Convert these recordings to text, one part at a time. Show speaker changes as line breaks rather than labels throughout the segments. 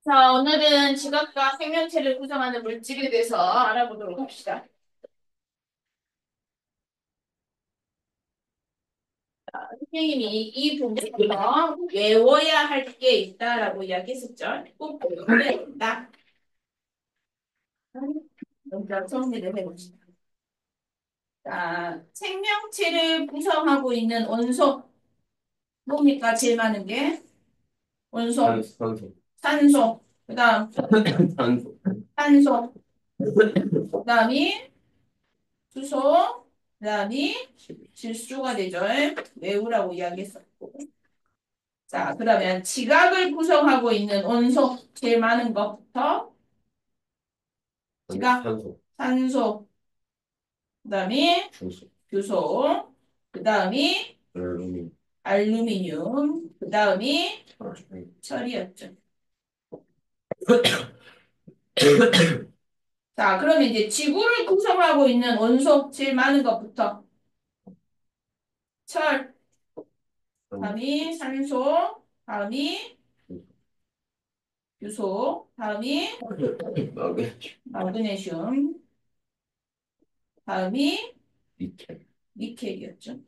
자, 오늘은 지각과 생명체를 구성하는 물질에 대해서 알아보도록 합시다. 선생님이 이 부분에서 외워야 할 게 있다라고 이야기했었죠. 꼭 외워야 된다. 먼저 정리를 해봅시다. 자, 생명체를 구성하고 있는 원소, 뭡니까? 제일 많은 게? 원소,
산소.
산소, 그 다음
산소.
탄소, 그 다음이 수소, 그 다음이 질소가 되죠. 외우라고 이야기했었고. 자, 그러면 지각을 구성하고 있는 원소 제일 많은 것부터 지각,
산소.
산소, 그다음에
중수.
규소, 그다음이
알루미늄.
알루미늄, 그다음이 철이었죠. 자, 그러면 이제 지구를 구성하고 있는 원소 제일 많은 것부터 철, 다음이 산소, 다음이 규소, 다음이
마그네슘.
마그네슘, 다음이
니켈.
니켈이었죠.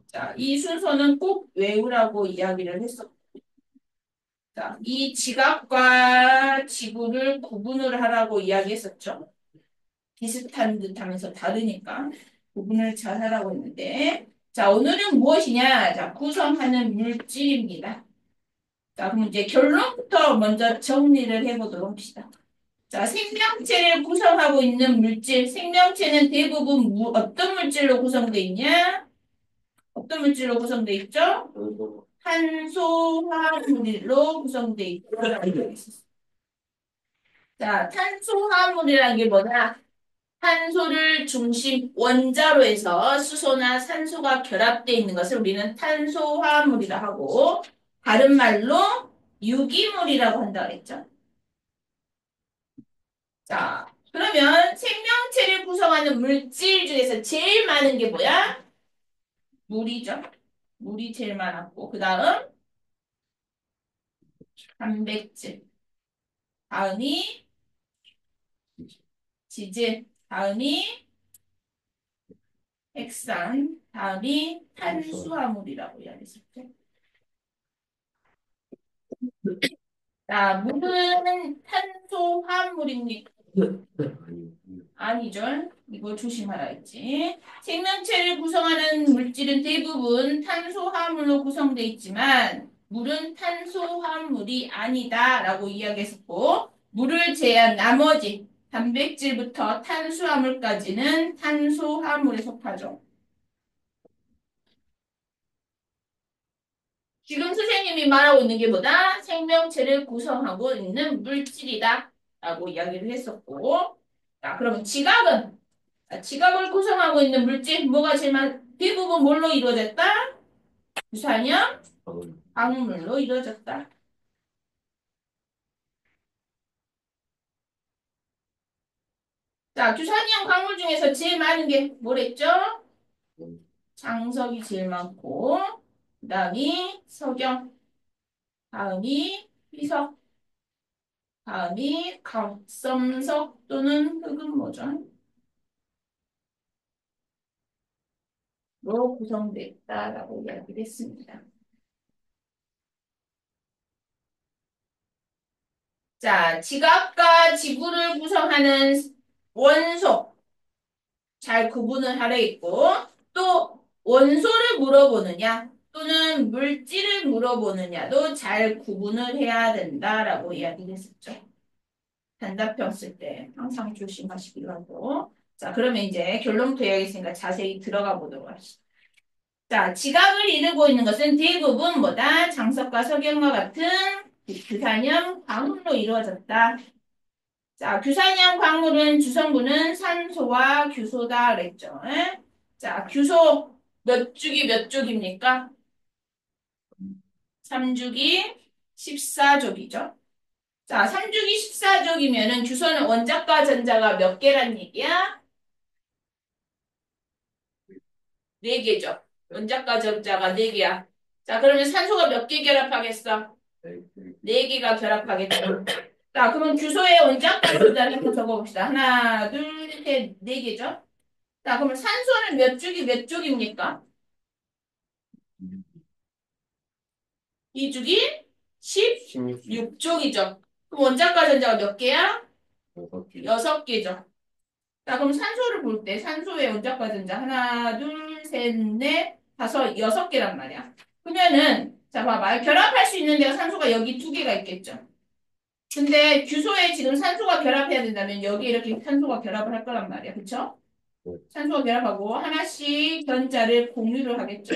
자, 이 순서는 꼭 외우라고 이야기를 했었고, 자, 이 지각과 지구를 구분을 하라고 이야기했었죠. 비슷한 듯 하면서 다르니까 구분을 잘 하라고 했는데, 자, 오늘은 무엇이냐? 자, 구성하는 물질입니다. 자, 그럼 이제 결론부터 먼저 정리를 해보도록 합시다. 자, 생명체를 구성하고 있는 물질, 생명체는 대부분 어떤 물질로 구성되어 있냐? 어떤 물질로 구성되어 있죠?
산소.
탄소화물로 구성되어 있다고 있었어. 자, 탄소화물이라는 게 뭐냐? 탄소를 중심 원자로 해서 수소나 산소가 결합되어 있는 것을 우리는 탄소화물이라 하고, 다른 말로 유기물이라고 한다고 했죠. 자, 그러면 생명체를 구성하는 물질 중에서 제일 많은 게 뭐야? 물이죠. 물이 제일 많았고, 그 다음 단백질, 다음이 지질, 다음이 핵산, 다음이 탄수화물이라고 이야기했었죠. 자, 물은 탄소화물입니까? 아니죠. 이거 조심하라 했지. 생명체를 구성하는 물질은 대부분 탄소화물로 구성되어 있지만 물은 탄소화물이 아니다라고 이야기했었고, 물을 제한 나머지 단백질부터 탄수화물까지는 탄소화물에 속하죠. 지금 선생님이 말하고 있는 게 뭐다? 생명체를 구성하고 있는 물질이다 라고 이야기를 했었고, 자, 그러면 지각은? 자, 지각을 구성하고 있는 물질, 뭐가 제일 대부분 뭘로 이루어졌다? 유산염, 광물로 이루어졌다. 자, 규산이형 광물 중에서 제일 많은 게 뭐랬죠? 장석이 제일 많고, 그 다음이 석영, 다음이 희석, 다음이 갑섬석 또는 흑은 뭐죠? 로 구성됐다라고 이야기를 했습니다. 자, 지각과 지구를 구성하는 원소 잘 구분을 하려 있고 또 원소를 물어보느냐 또는 물질을 물어보느냐도 잘 구분을 해야 된다라고 이야기를 했었죠. 단답형 쓸 때 항상 조심하시기로 하고 자, 그러면 이제 결론부터 이야기했으니까 자세히 들어가 보도록 합시다. 자, 지각을 이루고 있는 것은 대부분 뭐다? 장석과 석영과 같은 규산형 광물로 이루어졌다. 자, 규산형 광물은 주성분은 산소와 규소다 그랬죠. 에? 자, 규소 몇 주기 몇 족입니까? 3주기 14족이죠. 자, 3주기 14족이면은 규소는 원자과 전자가 몇 개란 얘기야? 4개죠. 원자과 전자가 4개야. 자, 그러면 산소가 몇 개 결합하겠어? 네 개가 결합하겠죠. 자, 그러면 규소의 원자과 분자를 한번 적어봅시다. 하나, 둘, 셋, 네 개죠? 자, 그러면 산소는 몇 쪽이 몇 쪽입니까? 이 쪽이
16주
16쪽이죠. 그럼 원자과 전자가 몇 개야?
6개
6개죠. 자, 그럼 산소를 볼 때 산소의 원자과 전자 하나, 둘, 셋, 넷, 다섯, 6개란 말이야. 그러면은 자, 봐봐. 결합할 수 있는 데가 산소가 여기 2개가 있겠죠. 근데 규소에 지금 산소가 결합해야 된다면 여기 이렇게 산소가 결합을 할 거란 말이야. 그쵸? 산소가 결합하고 하나씩 전자를 공유를 하겠죠.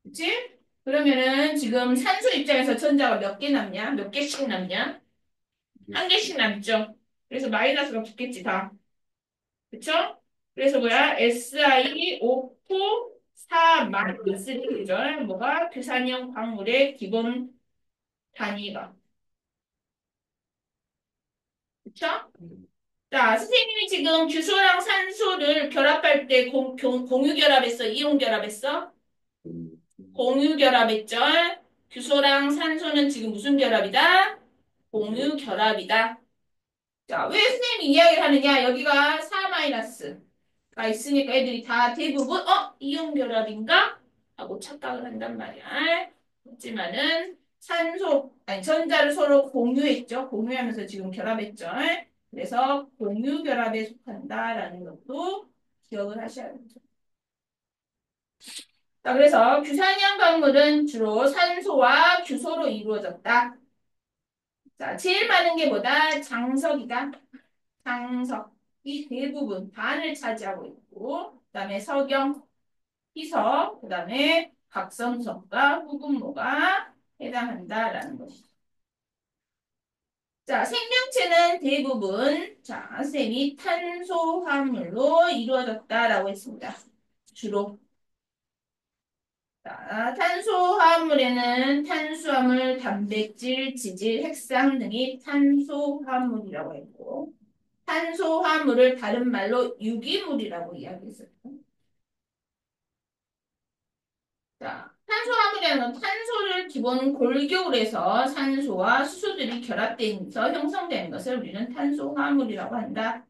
그치? 그러면은 지금 산소 입장에서 전자가 몇 개 남냐? 몇 개씩 남냐? 한 개씩 남죠. 그래서 마이너스가 붙겠지, 다. 그쵸? 그래서 뭐야? SiO4 4 마이너스 되죠. 뭐가? 규산형 광물의 기본 단위가. 그쵸? 자, 선생님이 지금 규소랑 산소를 결합할 때 공유 결합했어? 이온 결합했어? 공유 결합했죠? 규소랑 산소는 지금 무슨 결합이다? 공유 결합이다. 자, 왜 선생님이 이야기를 하느냐? 여기가 4-가 있으니까 애들이 다 대부분 이온 결합인가? 하고 착각을 한단 말이야. 하지만은 산소, 아니 전자를 서로 공유했죠. 공유하면서 지금 결합했죠. 그래서 공유 결합에 속한다라는 것도 기억을 하셔야 되죠. 자, 그래서 규산형 광물은 주로 산소와 규소로 이루어졌다. 자, 제일 많은 게 뭐다? 장석이다. 장석이 대부분 반을 차지하고 있고, 그다음에 석영, 희석, 그다음에 각성석과 후분모가 해당한다라는 것이죠. 자, 생명체는 대부분 자, 셀이 탄소화물로 이루어졌다라고 했습니다. 주로. 자, 탄소화물에는 탄수화물, 단백질, 지질, 핵산 등이 탄소화물이라고 했고, 탄소화물을 다른 말로 유기물이라고 이야기했어요. 자, 탄소화물이라는 건 탄소를 기본 골격으로 해서 산소와 수소들이 결합되면서 형성되는 것을 우리는 탄소화물이라고 한다.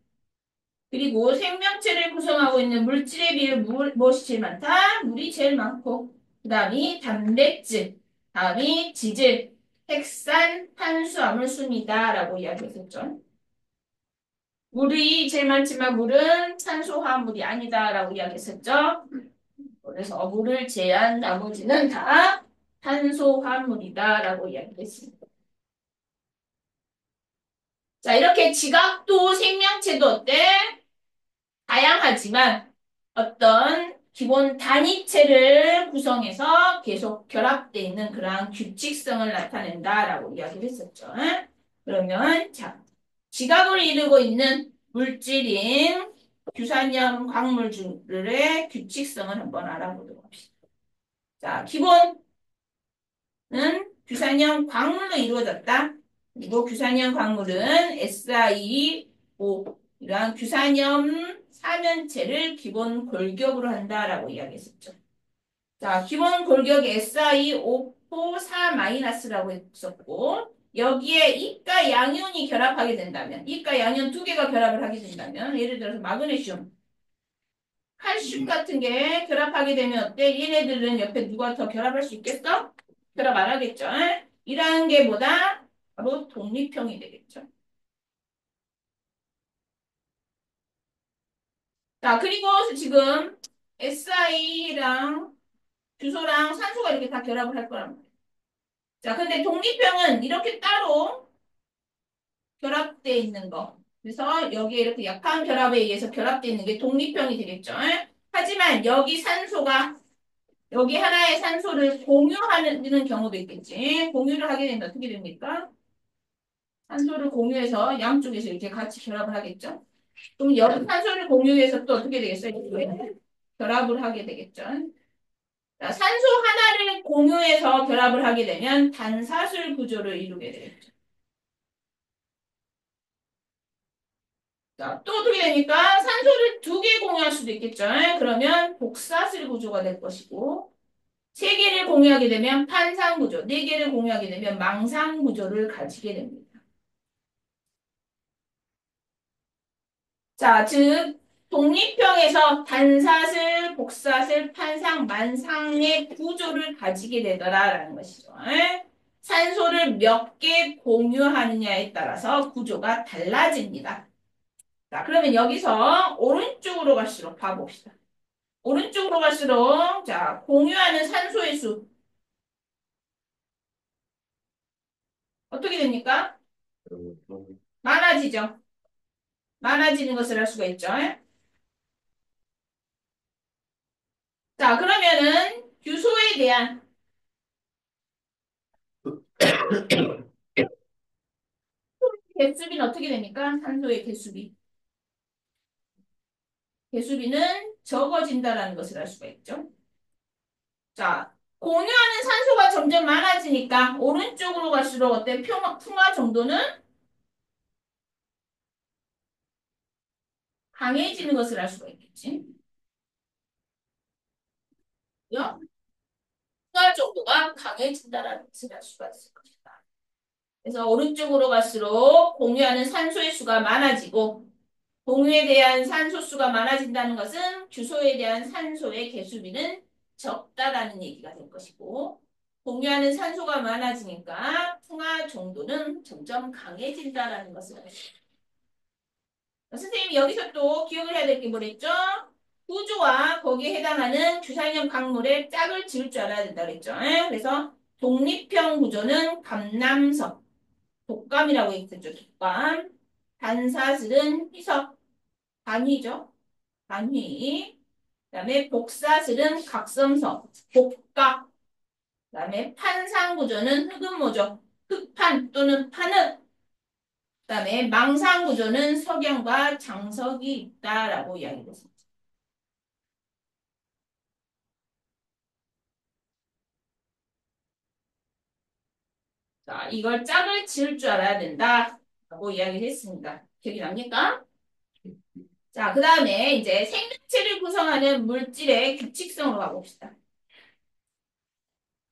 그리고 생명체를 구성하고 있는 물질에 비해 무엇이 제일 많다? 물이 제일 많고, 그 다음이 단백질, 다음이 지질, 핵산, 탄수화물 순이다라고 이야기했었죠. 물이 제일 많지만 물은 탄소화물이 아니다라고 이야기했었죠. 그래서 물을 제한 나머지는 다 탄소화물이다라고 이야기했습니다. 자, 이렇게 지각도 생명체도 어때? 다양하지만 어떤 기본 단위체를 구성해서 계속 결합되어 있는 그러한 규칙성을 나타낸다라고 이야기를 했었죠. 그러면 자, 지각을 이루고 있는 물질인 규산염 광물들의 규칙성을 한번 알아보도록 합시다. 자, 기본은 규산염 광물로 이루어졌다. 그리고 규산염 광물은 SiO 이러한 규산염 사면체를 기본 골격으로 한다라고 이야기했었죠. 자, 기본 골격이 SiO4 4-라고 했었고 여기에 이가 양이온이 결합하게 된다면 이가 양이온 두 개가 결합을 하게 된다면 예를 들어서 마그네슘, 칼슘 같은 게 결합하게 되면 어때? 얘네들은 옆에 누가 더 결합할 수 있겠어? 결합 안 하겠죠? 이라는 게 뭐다? 바로 독립형이 되겠죠. 자, 그리고 지금 SI랑 규소랑 산소가 이렇게 다 결합을 할 거란 말이에요. 자, 근데 독립형은 이렇게 따로 결합되어 있는 거. 그래서 여기에 이렇게 약한 결합에 의해서 결합되어 있는 게 독립형이 되겠죠. 하지만 여기 산소가 여기 하나의 산소를 공유하는 경우도 있겠지. 공유를 하게 되면 어떻게 됩니까? 산소를 공유해서 양쪽에서 이렇게 같이 결합을 하겠죠. 그럼 여기 산소를 공유해서 또 어떻게 되겠어요? 이렇게 결합을 하게 되겠죠. 자, 산소 하나를 공유해서 결합을 하게 되면 단사술 구조를 이루게 되겠죠. 자, 또 어떻게 되니까 산소를 두 개 공유할 수도 있겠죠. 그러면 복사술 구조가 될 것이고 세 개를 공유하게 되면 판상구조, 네 개를 공유하게 되면 망상구조를 가지게 됩니다. 자, 즉 독립형에서 단사슬, 복사슬, 판상, 만상의 구조를 가지게 되더라라는 것이죠. 에? 산소를 몇 개 공유하느냐에 따라서 구조가 달라집니다. 자, 그러면 여기서 오른쪽으로 갈수록 봐봅시다. 오른쪽으로 갈수록 자, 공유하는 산소의 수 어떻게 됩니까? 많아지죠. 많아지는 것을 알 수가 있죠. 자, 그러면은 규소에 대한 개수비는 어떻게 됩니까? 산소의 개수비. 개수비는 적어진다라는 것을 알 수가 있죠. 자, 공유하는 산소가 점점 많아지니까 오른쪽으로 갈수록 어때? 풍화 정도는 강해지는 것을 알 수가 있겠지. 그죠? 풍화 정도가 강해진다라는 것을 알 수가 있을 것이다. 그래서 오른쪽으로 갈수록 공유하는 산소의 수가 많아지고 공유에 대한 산소 수가 많아진다는 것은 규소에 대한 산소의 개수비는 적다라는 얘기가 될 것이고 공유하는 산소가 많아지니까 풍화 정도는 점점 강해진다라는 것을 알죠. 선생님이 여기서 또 기억을 해야 될 게 뭐랬죠? 구조와 거기에 해당하는 주사위형 강물의 짝을 지을 줄 알아야 된다 그랬죠. 그래서 독립형 구조는 감남석, 독감이라고 했었죠. 독감. 반사슬은 희석, 단위죠. 단위. 그다음에 복사슬은 각성석, 복각. 그다음에 판상구조는 흑음모죠. 흑판 또는 판흑. 그다음에 망상구조는 석영과 장석이 있다라고 이야기했습니다. 자, 이걸 짝을 지을 줄 알아야 된다라고 이야기를 했습니다. 기억이 납니까? 자, 그다음에 이제 생명체를 구성하는 물질의 규칙성으로 가봅시다.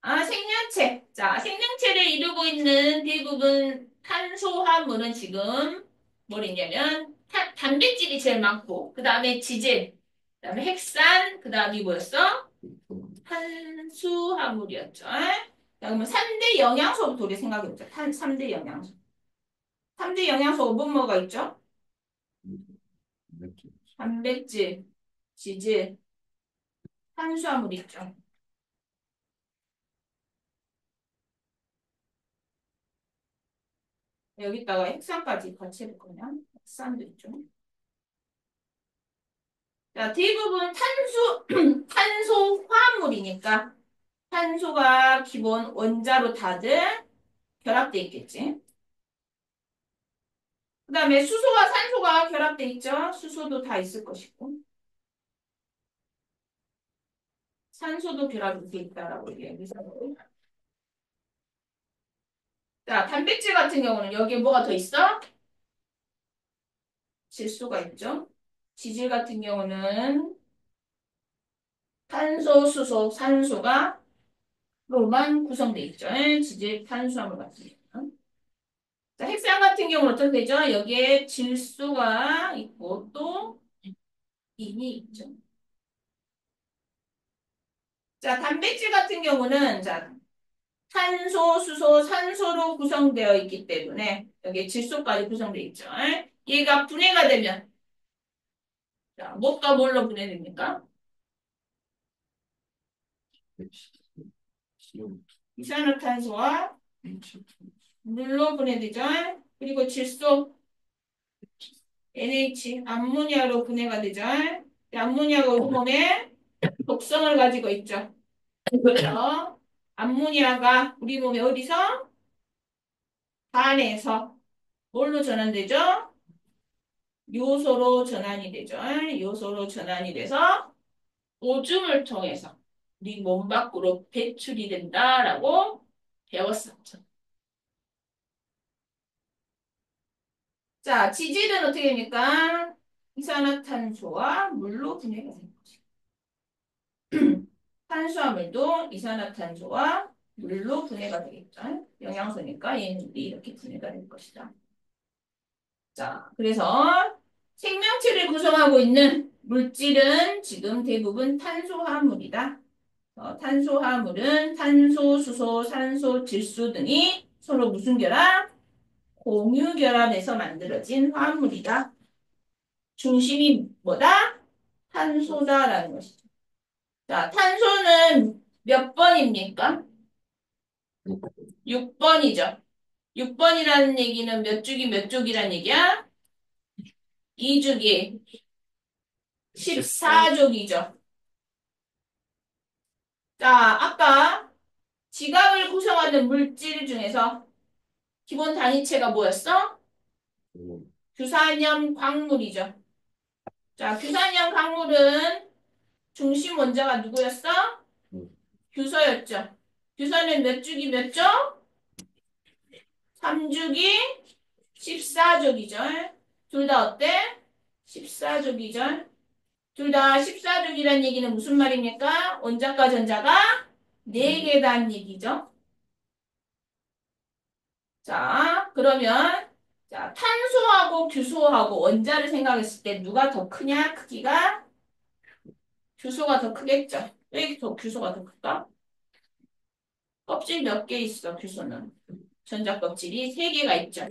아, 생명체. 자, 생명체를 이루고 있는 대부분 탄소화물은 지금 뭐랬냐면 단백질이 제일 많고 그 다음에 지질, 그 다음에 핵산, 그 다음이 뭐였어? 탄수화물이었죠. 자, 그러면 3대 영양소부터 우리 생각해보자. 3대 영양소. 3대 영양소가 뭐가 있죠? 단백질, 지질, 탄수화물 있죠. 여기다가 핵산까지 같이 해볼 거냐? 핵산도 있죠. 자, 대부분 탄소 화합물이니까 탄소가 기본 원자로 다들 결합돼 있겠지. 그 다음에 수소와 산소가 결합돼 있죠. 수소도 다 있을 것이고. 산소도 결합돼 있다라고 얘기해서. 자, 단백질 같은 경우는 여기에 뭐가 더 있어? 질소가 있죠. 지질 같은 경우는 탄소, 수소, 산소가 로만 구성돼 있죠. 지질 탄수화물 같은 경우는. 자, 핵산 같은 경우는 어떻게 되죠? 여기에 질소가 있고 또 인이 있죠. 자, 단백질 같은 경우는 자, 탄소, 수소, 산소로 구성되어 있기 때문에 여기에 질소까지 구성되어 있죠. 얘가 분해가 되면 자, 뭐가 뭘로 분해됩니까? 이산화탄소와 물로 분해되죠. 그리고 질소, NH, 암모니아로 분해가 되죠. 암모니아가 우리 몸에 독성을 가지고 있죠. 그래서 암모니아가 우리 몸에 어디서? 간에서 뭘로 전환되죠? 요소로 전환이 되죠. 요소로 전환이 돼서 오줌을 통해서 우리 몸 밖으로 배출이 된다라고 배웠었죠. 자, 지질은 어떻게 됩니까? 이산화탄소와 물로 분해가 되는 거죠. 탄수화물도 이산화탄소와 물로 분해가 되겠죠. 영양소니까 얘는 물이 이렇게 분해가 될 것이다. 자, 그래서 생명체를 구성하고 있는 물질은 지금 대부분 탄소화물이다. 탄소화물은 탄소, 수소, 산소, 질소 등이 서로 무슨 결합? 공유 결합에서 만들어진 화합물이다. 중심이 뭐다? 탄소다라는 것이죠. 자, 탄소는 몇 번입니까? 6번이죠. 6번이라는 얘기는 몇 주기 몇 쪽이란 얘기야? 2주기 14쪽이죠. 자, 아까 지각을 구성하는 물질 중에서 기본 단위체가 뭐였어? 규산염 광물이죠. 자, 규산염 광물은 중심 원자가 누구였어? 규소였죠. 규소는 몇 주기 몇 쪽? 3주기 14족이죠. 둘 다 어때? 14족이죠. 둘 다 14족이란 얘기는 무슨 말입니까? 원자과 전자가 4개다는 얘기죠. 자, 그러면 자, 탄소하고 규소하고 원자를 생각했을 때 누가 더 크냐? 크기가? 규소가 더 크겠죠. 왜 규소가 더 클까? 껍질 몇 개 있어, 규소는? 전자 껍질이 3개가 있죠.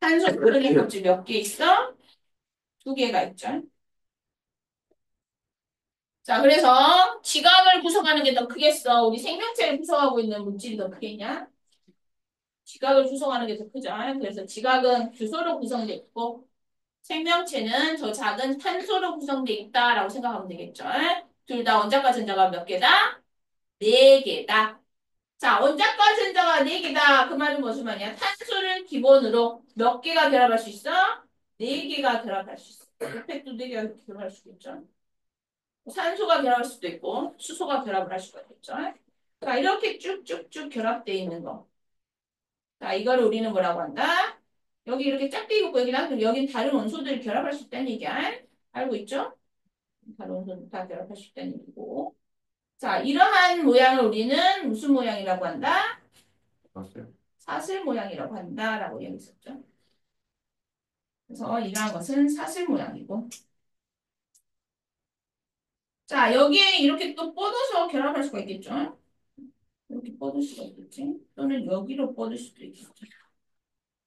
탄소 껍질 몇 개 있어? 2개가 있죠. 자, 그래서 지각을 구성하는 게 더 크겠어. 우리 생명체를 구성하고 있는 물질이 더 크겠냐? 지각을 구성하는 게 더 크죠. 그래서 지각은 규소로 구성되어 있고 생명체는 더 작은 탄소로 구성되어 있다라고 생각하면 되겠죠. 둘 다 원자과 전자가 몇 개다? 4개다. 자, 원자과 전자가 4개다. 그 말은 무슨 말이야? 탄소를 기본으로 몇 개가 결합할 수 있어? 4개가 결합할 수 있어. ефեկ도 4개가 결합할 수 있죠. 산소가 결합할 수도 있고 수소가 결합을 할 수가 있겠죠. 자, 이렇게 쭉쭉쭉 결합되어 있는 거. 자, 이거를 우리는 뭐라고 한다? 여기 이렇게 짝대 있고 여기 다른 원소들이 결합할 수 있다는 얘기야. 알고 있죠? 다른 원소들 다 결합할 수 있다는 얘기고. 자, 이러한 모양을 우리는 무슨 모양이라고 한다? 사슬 모양이라고 한다라고 얘기했었죠. 그래서 이러한 것은 사슬 모양이고. 자, 여기에 이렇게 또 뻗어서 결합할 수가 있겠죠. 이렇게 뻗을 수가 있겠지. 또는 여기로 뻗을 수도 있겠죠.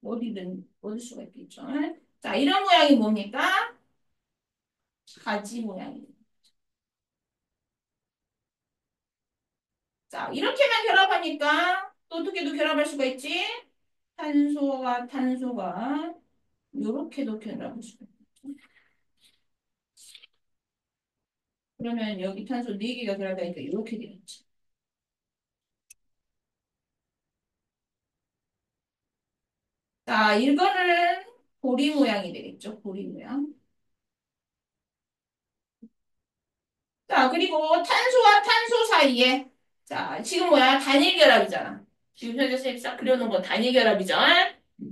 어디든 뻗을 수가 있겠죠. 자, 이런 모양이 뭡니까? 가지 모양입니다. 자, 이렇게만 결합하니까 또 어떻게도 결합할 수가 있지? 탄소와 탄소가 이렇게도 결합할 수가 있죠. 그러면 여기 탄소 4개가 결합하니까 이렇게 되겠지. 자, 이거는 고리 모양이 되겠죠. 고리 모양. 자, 그리고 탄소와 탄소 사이에 자, 지금 뭐야? 단일 결합이잖아. 지금 현재 쌤이 싹 그려놓은 건 단일 결합이죠.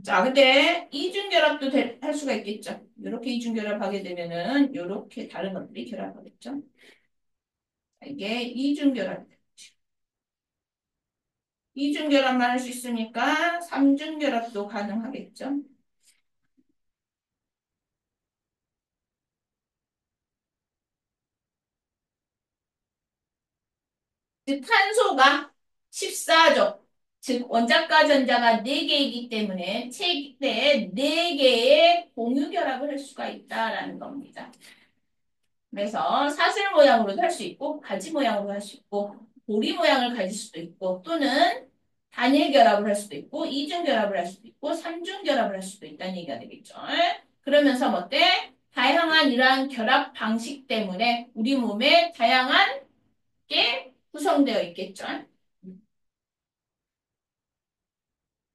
자, 근데 이중 결합도 할 수가 있겠죠. 이렇게 이중 결합하게 되면은 이렇게 다른 것들이 결합하겠죠. 자, 이게 이중 결합. 이중 결합만 할 수 있으니까 삼중 결합도 가능하겠죠. 즉 탄소가 14족, 즉 원자과 전자가 4개이기 때문에 최대 4개의 공유 결합을 할 수가 있다라는 겁니다. 그래서 사슬 모양으로도 할 수 있고 가지 모양으로 할 수 있고 고리 모양을 가질 수도 있고 또는 단일 결합을 할 수도 있고 이중 결합을 할 수도 있고 삼중 결합을 할 수도 있다는 얘기가 되겠죠. 그러면서 뭐 어때? 다양한 이러한 결합 방식 때문에 우리 몸에 다양한 게 구성되어 있겠죠.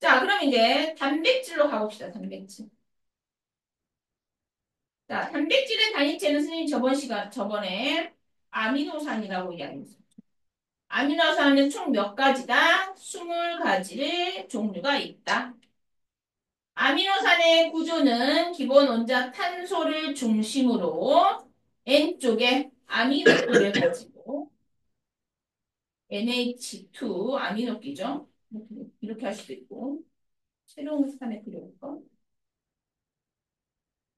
자, 그럼 이제 단백질로 가봅시다. 단백질. 자, 단백질의 단위체는 선생님 저번에 아미노산이라고 이야기했어요. 아미노산은 총 몇 가지다? 20가지의 종류가 있다. 아미노산의 구조는 기본 원자 탄소를 중심으로 N쪽에 아미노를 가지고 NH2 아미노기죠. 이렇게 할 수도 있고 새로운 산에 그려볼까?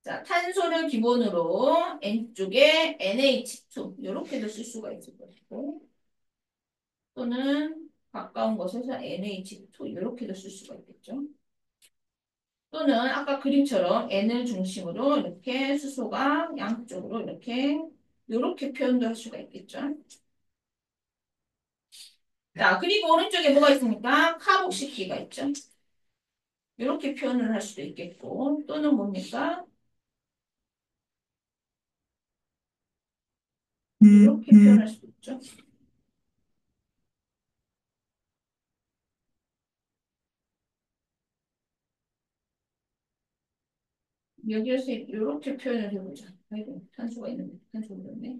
자, 탄소를 기본으로 N쪽에 NH2 이렇게도 쓸 수가 있을 것이고 또는 가까운 곳에서 NH2 이렇게도 쓸 수가 있겠죠. 또는 아까 그림처럼 N을 중심으로 이렇게 수소가 양쪽으로 이렇게 표현도 할 수가 있겠죠. 자, 그리고 오른쪽에 뭐가 있습니까? 카복식기가 있죠. 이렇게 표현을 할 수도 있겠고 또는 뭡니까? 이렇게 표현할 수도 있죠. 여기에서 이렇게 표현을 해보자. 아이고, 탄소가 있는데, 탄소가 있네.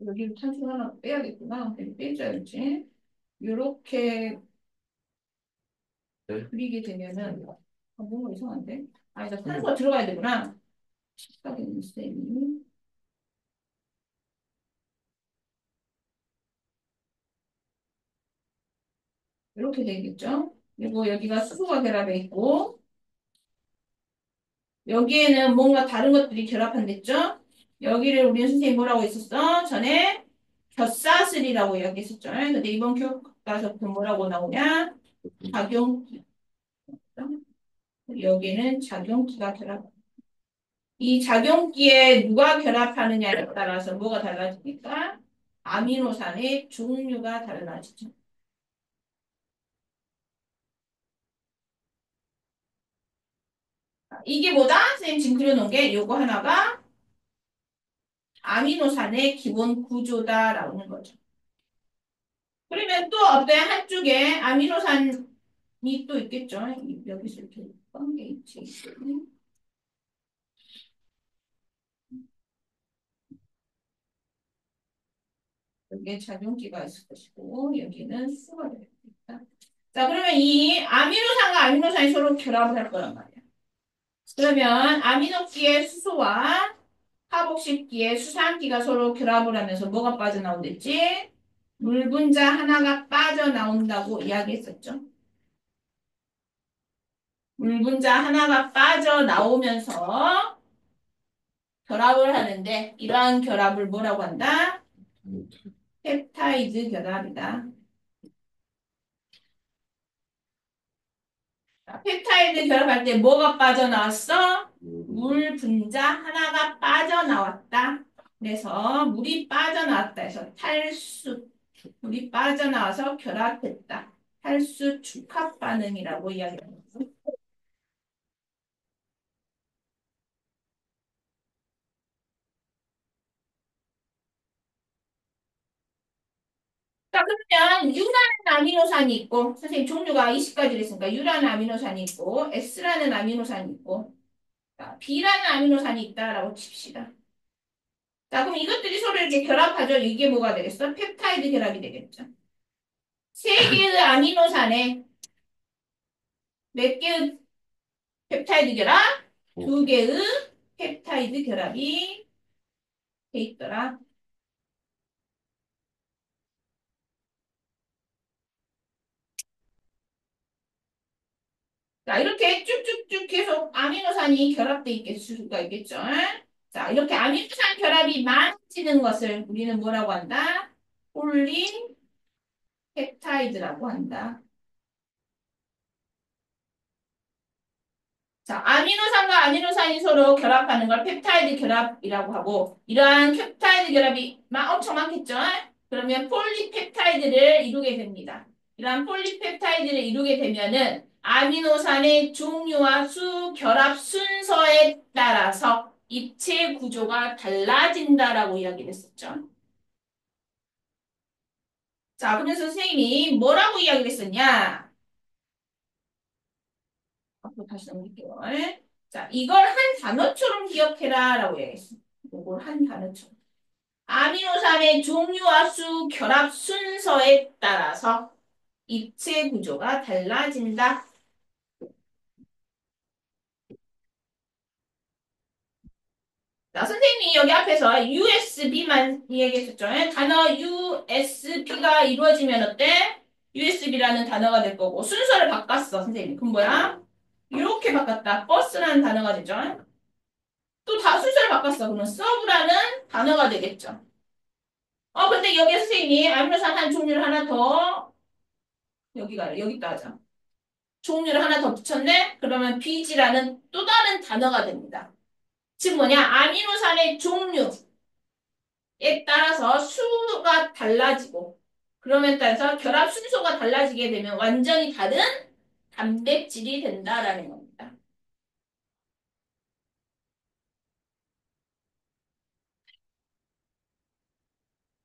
여기 탄소 하나 빼야겠구나. 여기 빼줘야지. 이렇게
네.
그리게 되면은, 뭔가 이상한데? 아, 이제 탄소가 들어가야 되구나. 식가gen 쌤이. 이렇게 되겠죠? 그리고 여기가 수소가 결합해 있고, 여기에는 뭔가 다른 것들이 결합한댔죠? 여기를 우리 선생님 뭐라고 했었어? 전에 벼사슬이라고 이야기했었죠. 근데 이번 교과서부터 뭐라고 나오냐? 작용기. 여기는 작용기가 결합. 이 작용기에 누가 결합하느냐에 따라서 뭐가 달라집니까? 아미노산의 종류가 달라지죠. 이게 뭐다? 선생님 지금 그려놓은 게 요거 하나가 아미노산의 기본 구조다라는 거죠. 그러면 또 어때? 한쪽에 아미노산이 또 있겠죠. 여기서 이렇게 H 여기에 작용기가 있을 것이고 여기는 수가 되겠다. 자, 그러면 이 아미노산과 아미노산이 서로 결합을 할 거란 말이야. 그러면 아미노기의 수소와 카복식기의 수산기가 서로 결합을 하면서 뭐가 빠져나온댔지? 물 분자 하나가 빠져나온다고 이야기했었죠. 물 분자 하나가 빠져나오면서 결합을 하는데 이러한 결합을 뭐라고 한다? 펩타이드 결합이다. 자, 펩타이드 결합할 때 뭐가 빠져나왔어? 물 분자 하나가 빠져나왔다. 그래서 물이 빠져나왔다 해서 탈수, 물이 빠져나와서 결합했다. 탈수 축합 반응이라고 이야기합니다. 자, 그러면 유라는 아미노산이 있고, 선생님 종류가 20가지를 했으니까 유라는 아미노산이 있고, S라는 아미노산이 있고, 자, B라는 아미노산이 있다라고 칩시다. 자, 그럼 이것들이 서로 이렇게 결합하죠. 이게 뭐가 되겠어? 펩타이드 결합이 되겠죠. 세 개의 아미노산에 몇 개의 펩타이드 결합? 두 개의 펩타이드 결합이 돼 있더라. 자, 이렇게 쭉쭉쭉 계속 아미노산이 결합돼 있을 수가 있겠죠. 자, 이렇게 아미노산 결합이 많아지는 것을 우리는 뭐라고 한다? 폴리펩타이드라고 한다. 자, 아미노산과 아미노산이 서로 결합하는 걸 펩타이드 결합이라고 하고, 이러한 펩타이드 결합이 엄청 많겠죠? 그러면 폴리펩타이드를 이루게 됩니다. 이러한 폴리펩타이드를 이루게 되면은 아미노산의 종류와 수 결합 순서에 따라서 입체 구조가 달라진다라고 이야기를 했었죠. 자, 그래서 선생님이 뭐라고 이야기를 했었냐? 앞으로 다시 넘길게요. 자, 이걸 한 단어처럼 기억해라 라고 얘기했어. 이걸 한 단어처럼. 아미노산의 종류와 수 결합 순서에 따라서 입체 구조가 달라진다. 자, 선생님이 여기 앞에서 USB만 얘기했었죠. 단어 USB가 이루어지면 어때? USB라는 단어가 될 거고 순서를 바꿨어, 선생님. 그럼 뭐야? 이렇게 바꿨다. 버스라는 단어가 되죠. 또 다 순서를 바꿨어. 그러면 서브라는 단어가 되겠죠. 근데 여기 선생님이 아미노산 한 종류를 하나 더 여기다 하자. 종류를 하나 더 붙였네? 그러면 BG라는 또 다른 단어가 됩니다. 즉 뭐냐? 아미노산의 종류에 따라서 수가 달라지고 그러면 따라서 결합 순서가 달라지게 되면 완전히 다른 단백질이 된다라는 겁니다.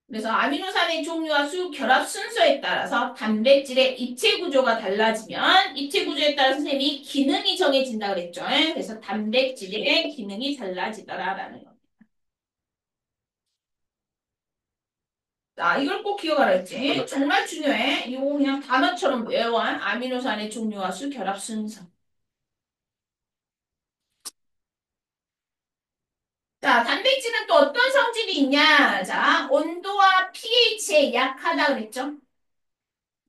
그래서 아미노산의 종류와 수 결합 순서에 따라서 단백질의 입체 구조가 달라지면 입체 구조에 따라 선생님이 기능이 정해진다 그랬죠. 그래서 단백질의 기능이 달라지더라라는 거. 자, 이걸 꼭 기억하라 했지. 정말 중요해. 이거 그냥 단어처럼 외워. 아미노산의 종류와 수 결합 순서. 자, 단백질은 또 어떤 성질이 있냐? 자, 온도와 pH에 약하다 그랬죠?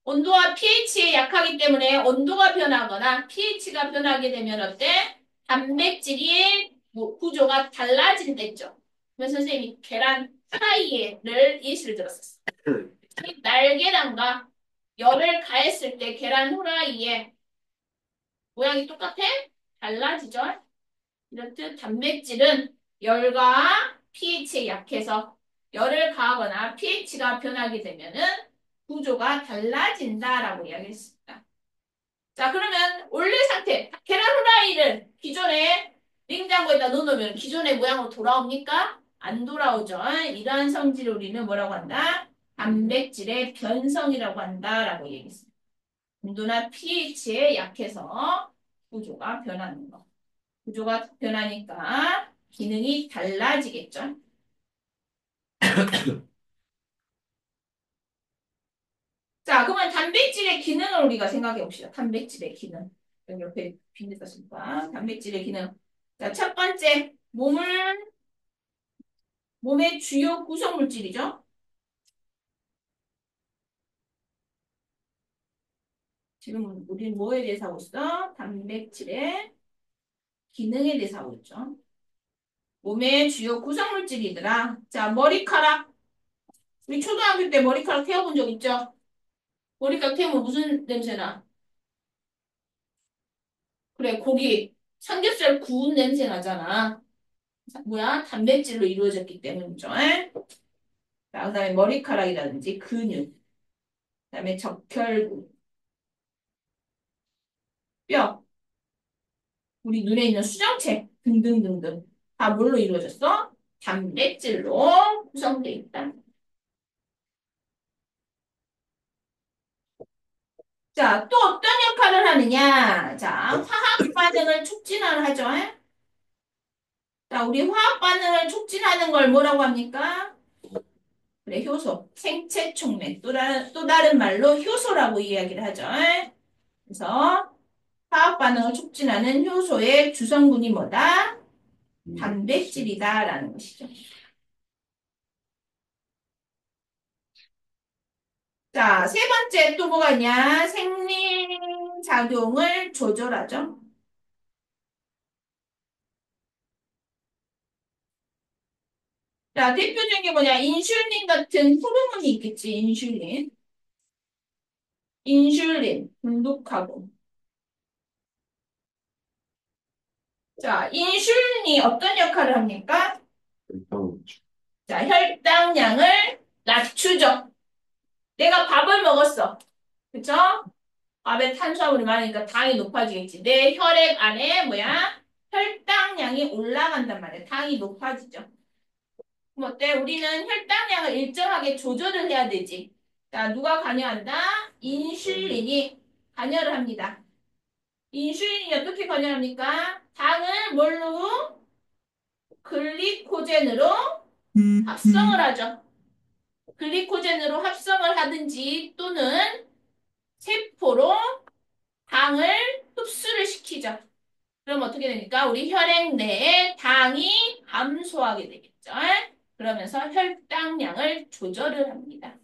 온도와 pH에 약하기 때문에 온도가 변하거나 pH가 변하게 되면 어때? 단백질의 구조가 달라진댔죠. 그래서 선생님이 계란 프라이를 예시를 들었었어. 날계란과 열을 가했을 때 계란 후라이의 모양이 똑같아? 달라지죠? 이렇듯 단백질은 열과 pH에 약해서 열을 가하거나 pH가 변하게 되면은 구조가 달라진다라고 이야기했습니다. 자, 그러면 원래 상태, 계란 후라이를 기존에 냉장고에다 넣어놓으면 기존의 모양으로 돌아옵니까? 안 돌아오죠. 이러한 성질을 우리는 뭐라고 한다? 단백질의 변성이라고 한다라고 얘기했습니다. 온도나 pH에 약해서 구조가 변하는 거. 구조가 변하니까 기능이 달라지겠죠. 자, 그러면 단백질의 기능을 우리가 생각해 봅시다. 단백질의 기능. 여기 옆에 빈대 썼으니까. 단백질의 기능. 자, 첫 번째, 몸의 주요 구성 물질이죠. 지금 우리는 뭐에 대해서 하고 있어? 단백질의 기능에 대해서 하고 있죠. 몸의 주요 구성 물질이더라. 자, 머리카락. 우리 초등학교 때 머리카락 태워본 적 있죠? 머리카락 태우면 무슨 냄새나? 그래, 고기, 삼겹살 구운 냄새 나잖아. 뭐야? 단백질로 이루어졌기 때문이죠. 에? 자, 그다음에 머리카락이라든지 근육, 그다음에 적혈구, 뼈, 우리 눈에 있는 수정체 등등등등 다 뭘로 이루어졌어? 단백질로 구성돼 있다. 자, 또 어떤 역할을 하느냐? 자, 화학 반응을 촉진을 하죠. 에? 자, 우리 화학 반응을 촉진하는 걸 뭐라고 합니까? 그래, 효소. 생체 촉매. 또 다른 말로 효소라고 이야기를 하죠. 그래서 화학 반응을 촉진하는 효소의 주성분이 뭐다? 단백질이다라는 것이죠. 자, 세 번째 또 뭐가 있냐? 생리작용을 조절하죠. 자, 대표적인 게 뭐냐? 인슐린 같은 호르몬이 있겠지, 인슐린. 인슐린, 분독하고. 자, 인슐린이 어떤 역할을 합니까? 자, 혈당량을 낮추죠. 내가 밥을 먹었어. 그쵸? 밥에 탄수화물이 많으니까 당이 높아지겠지. 내 혈액 안에 뭐야? 혈당량이 올라간단 말이야. 당이 높아지죠. 그럼 어때? 우리는 혈당량을 일정하게 조절을 해야 되지. 자, 누가 관여한다? 인슐린이 관여를 합니다. 인슐린이 어떻게 관여합니까? 당을 뭘로? 글리코젠으로 합성을 하죠. 글리코젠으로 합성을 하든지 또는 세포로 당을 흡수를 시키죠. 그럼 어떻게 됩니까? 우리 혈액 내에 당이 감소하게 되겠죠. 그러면서 혈당량을 조절을 합니다.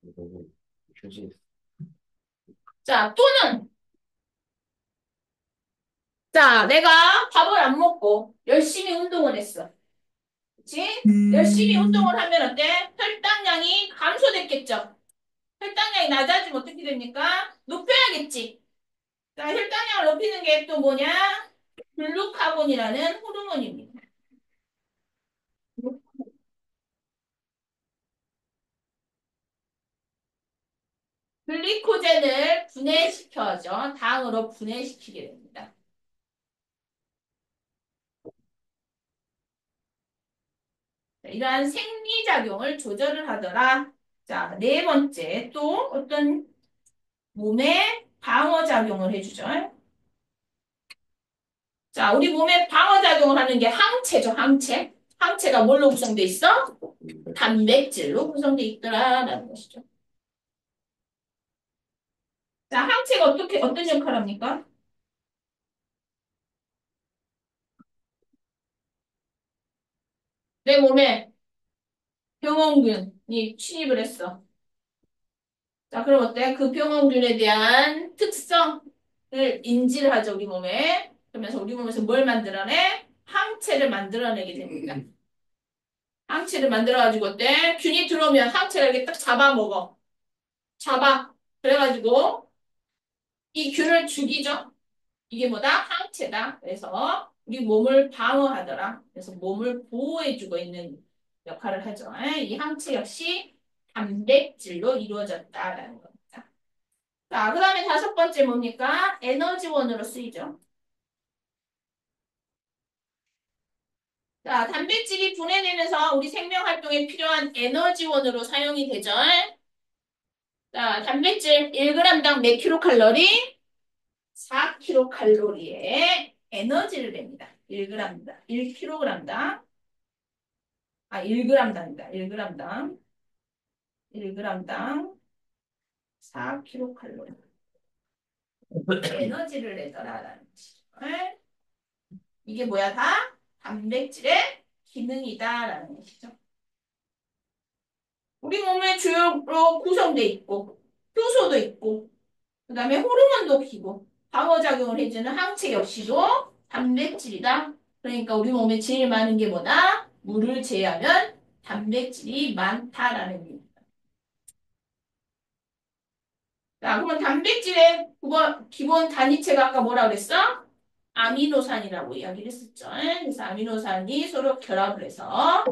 이거는 휴지.
자, 또는 자, 내가 밥을 안 먹고 열심히 운동을 했어. 그치? 열심히 운동을 하면 어때? 혈당량이 감소됐겠죠? 혈당량이 낮아지면 어떻게 됩니까? 높여야겠지. 자, 혈당량을 높이는 게 또 뭐냐? 글루카곤이라는 호르몬입니다. 글리코젠을 분해시켜줘. 당으로 분해시키게 됩니다. 자, 이러한 생리작용을 조절을 하더라. 자, 네 번째, 또 어떤 몸에 방어작용을 해주죠. 자, 우리 몸에 방어작용을 하는 게 항체죠, 항체. 항체가 뭘로 구성돼 있어? 단백질로 구성돼 있더라라는 것이죠. 자, 항체가 어떤 역할을 합니까? 내 몸에 병원균이 침입을 했어. 자, 그럼 어때? 그 병원균에 대한 특성을 인지를 하죠, 우리 몸에. 그러면서 우리 몸에서 뭘 만들어내? 항체를 만들어내게 됩니다. 항체를 만들어가지고 어때? 균이 들어오면 항체가 이렇게 딱 잡아먹어. 잡아. 그래가지고 이 균을 죽이죠. 이게 뭐다? 항체다. 그래서 우리 몸을 방어하더라. 그래서 몸을 보호해주고 있는 역할을 하죠. 이 항체 역시 단백질로 이루어졌다라는 겁니다. 자, 그 다음에 다섯 번째 뭡니까? 에너지원으로 쓰이죠. 자, 단백질이 분해되면서 우리 생명 활동에 필요한 에너지원으로 사용이 되죠. 자, 단백질 1g당 몇 킬로칼로리? 4킬로칼로리의 에너지를 냅니다. 1g당, 1kg당, 1g당입니다. 1g당, 1g당 4킬로칼로리. 에너지를 내더라라는 뜻이죠. 이게 뭐야, 다? 단백질의 기능이다라는 것이죠. 우리 몸에 주로 구성돼 있고, 효소도 있고, 그 다음에 호르몬도 키고, 방어작용을 해주는 항체 역시도 단백질이다. 그러니까 우리 몸에 제일 많은 게 뭐다? 물을 제하면 단백질이 많다라는 의미입니다. 자, 그러면 단백질의 기본 단위체가 아까 뭐라 그랬어? 아미노산이라고 이야기를 했었죠. 그래서 아미노산이 서로 결합을 해서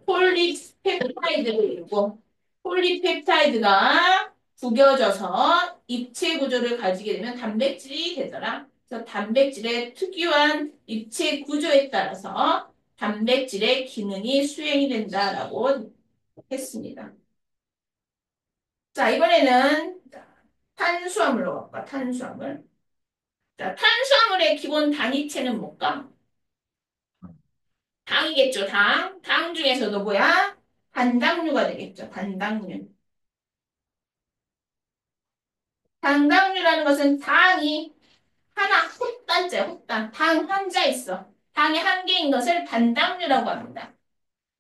폴리펩타이드를 이루고 폴리펩타이드가 구겨져서 입체 구조를 가지게 되면 단백질이 되더라. 그래서 단백질의 특유한 입체 구조에 따라서 단백질의 기능이 수행이 된다라고 했습니다. 자, 이번에는 탄수화물로 갈까? 탄수화물. 자, 탄수화물의 기본 단위체는 뭘까? 당이겠죠, 당. 당 중에서도 뭐야? 단당류가 되겠죠, 단당류. 단당류라는 것은 당이 하나, 헛단자야, 헛단. 당 한자 있어. 당이 한 개인 것을 단당류라고 합니다.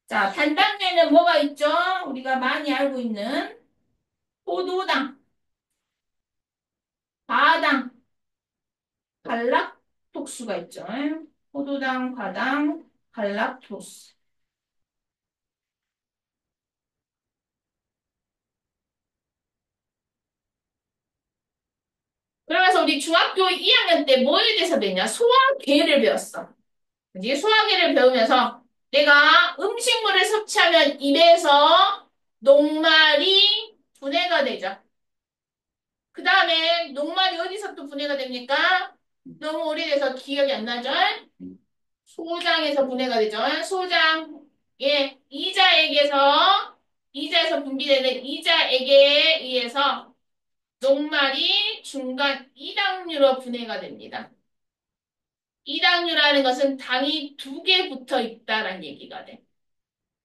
자, 단당류에는 뭐가 있죠? 우리가 많이 알고 있는 포도당, 과당, 갈락톡수가 있죠. 포도당, 과당, 갈락토스. 그러면서 우리 중학교 2학년 때 뭐에 대해서 배웠냐? 소화계를 배웠어. 이제 소화기를 배우면서 내가 음식물을 섭취하면 입에서 녹말이 분해가 되죠. 그 다음에 녹말이 어디서 또 분해가 됩니까? 너무 오래돼서 기억이 안 나죠? 소장에서 분해가 되죠. 소장의 이자에서 분비되는 이자액에 의해서 녹말이 중간 이당류로 분해가 됩니다. 이당류라는 것은 당이 두 개 붙어 있다라는 얘기가 돼.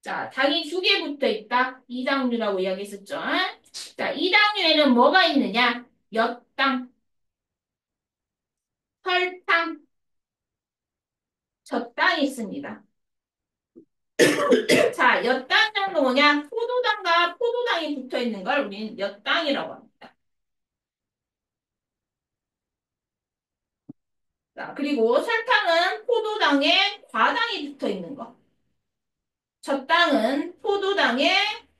자, 당이 두 개 붙어 있다. 이당류라고 이야기했었죠. 자, 이당류에는 뭐가 있느냐? 엿당, 설당, 젖당이 있습니다. 자, 엿당량도 뭐냐? 포도당과 포도당이 붙어 있는 걸 우리는 엿당이라고 합니다. 자, 그리고 설탕은 포도당에 과당이 붙어 있는 거. 젖당은 포도당에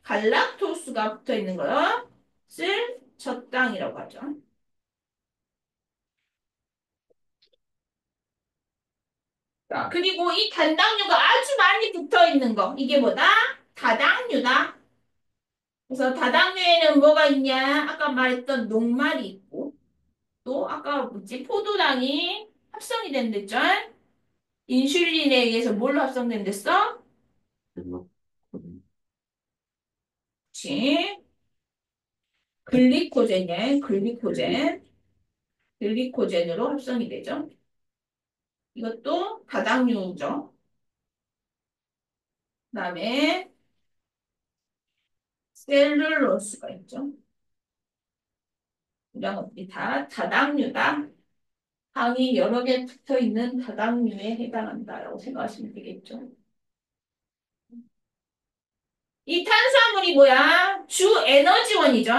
갈락토스가 붙어 있는 것을 젖당이라고 하죠. 자, 그리고 이 단당류가 아주 많이 붙어 있는 거. 이게 뭐다? 다당류다. 그래서 다당류에는 뭐가 있냐? 아까 말했던 녹말이 있고, 또 아까 뭐지? 포도당이 합성이 된댔죠? 인슐린에 의해서 뭘로 합성된댔어?
그리고
그치? 글리코젠이야, 글리코젠. 글리코젠으로 합성이 되죠. 이것도 다당류죠. 그다음에 셀룰로스가 있죠. 이런 것들이 다 다당류다. 당이 여러 개 붙어 있는 다당류에 해당한다라고 생각하시면 되겠죠. 이 탄수화물이 뭐야? 주 에너지원이죠.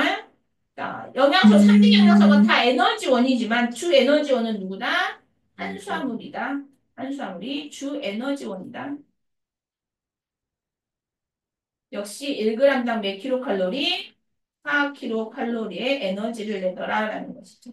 자, 영양소, 3대 영양소가 다 에너지원이지만 주 에너지원은 누구다?
탄수화물.
탄수화물이다. 탄수화물이 주 에너지원이다. 역시 1g당 몇 킬로칼로리? 4킬로칼로리의 에너지를 내더라라는 것이죠.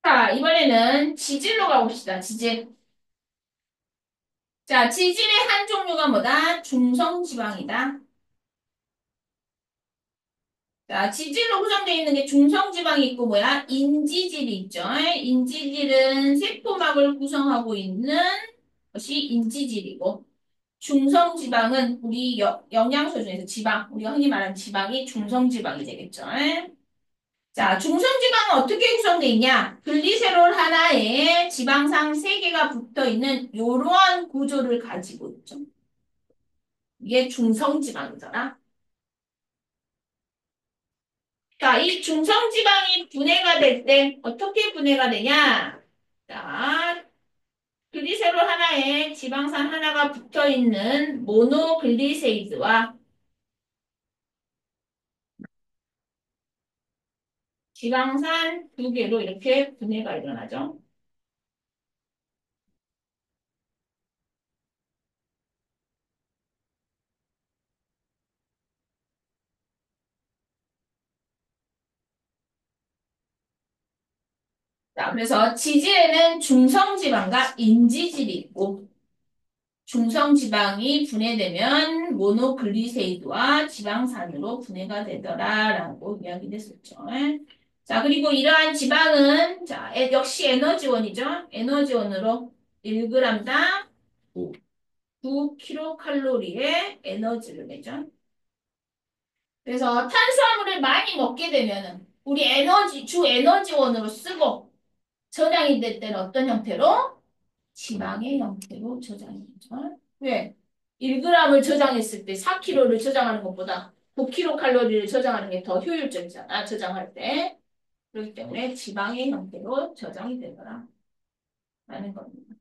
자, 이번에는 지질로 가봅시다. 지질. 자, 지질의 한 종류가 뭐다? 중성지방이다. 자, 지질로 구성되어 있는 게 중성지방이 있고 뭐야? 인지질이 있죠. 인지질은 세포막을 구성하고 있는 것이 인지질이고 중성지방은 우리 영양소 중에서 지방, 우리가 흔히 말하는 지방이 중성지방이 되겠죠. 자, 중성지방은 어떻게 구성되어 있냐? 글리세롤 하나에 지방산 3개가 붙어 있는 이러한 구조를 가지고 있죠. 이게 중성지방이잖아. 자, 이 중성지방이 분해가 될 때 어떻게 분해가 되냐? 자, 글리세롤 하나에 지방산 하나가 붙어 있는 모노글리세이드와 지방산 2개로 이렇게 분해가 일어나죠. 자, 그래서 지질에는 중성지방과 인지질이 있고 중성지방이 분해되면 모노글리세이드와 지방산으로 분해가 되더라라고 이야기됐었죠. 자, 그리고 이러한 지방은 자, 역시 에너지원이죠. 에너지원으로 1g당 9킬로칼로리의 에너지를 내죠. 그래서 탄수화물을 많이 먹게 되면은 우리 주 에너지원으로 쓰고 저장이 될 때는 어떤 형태로? 지방의 형태로 저장이 되죠. 왜? 1g을 저장했을 때 4kg를 저장하는 것보다 9kcal 저장하는 게 더 효율적이잖아. 저장할 때. 그렇기 때문에 지방의 형태로 저장이 되더라. 라는 겁니다.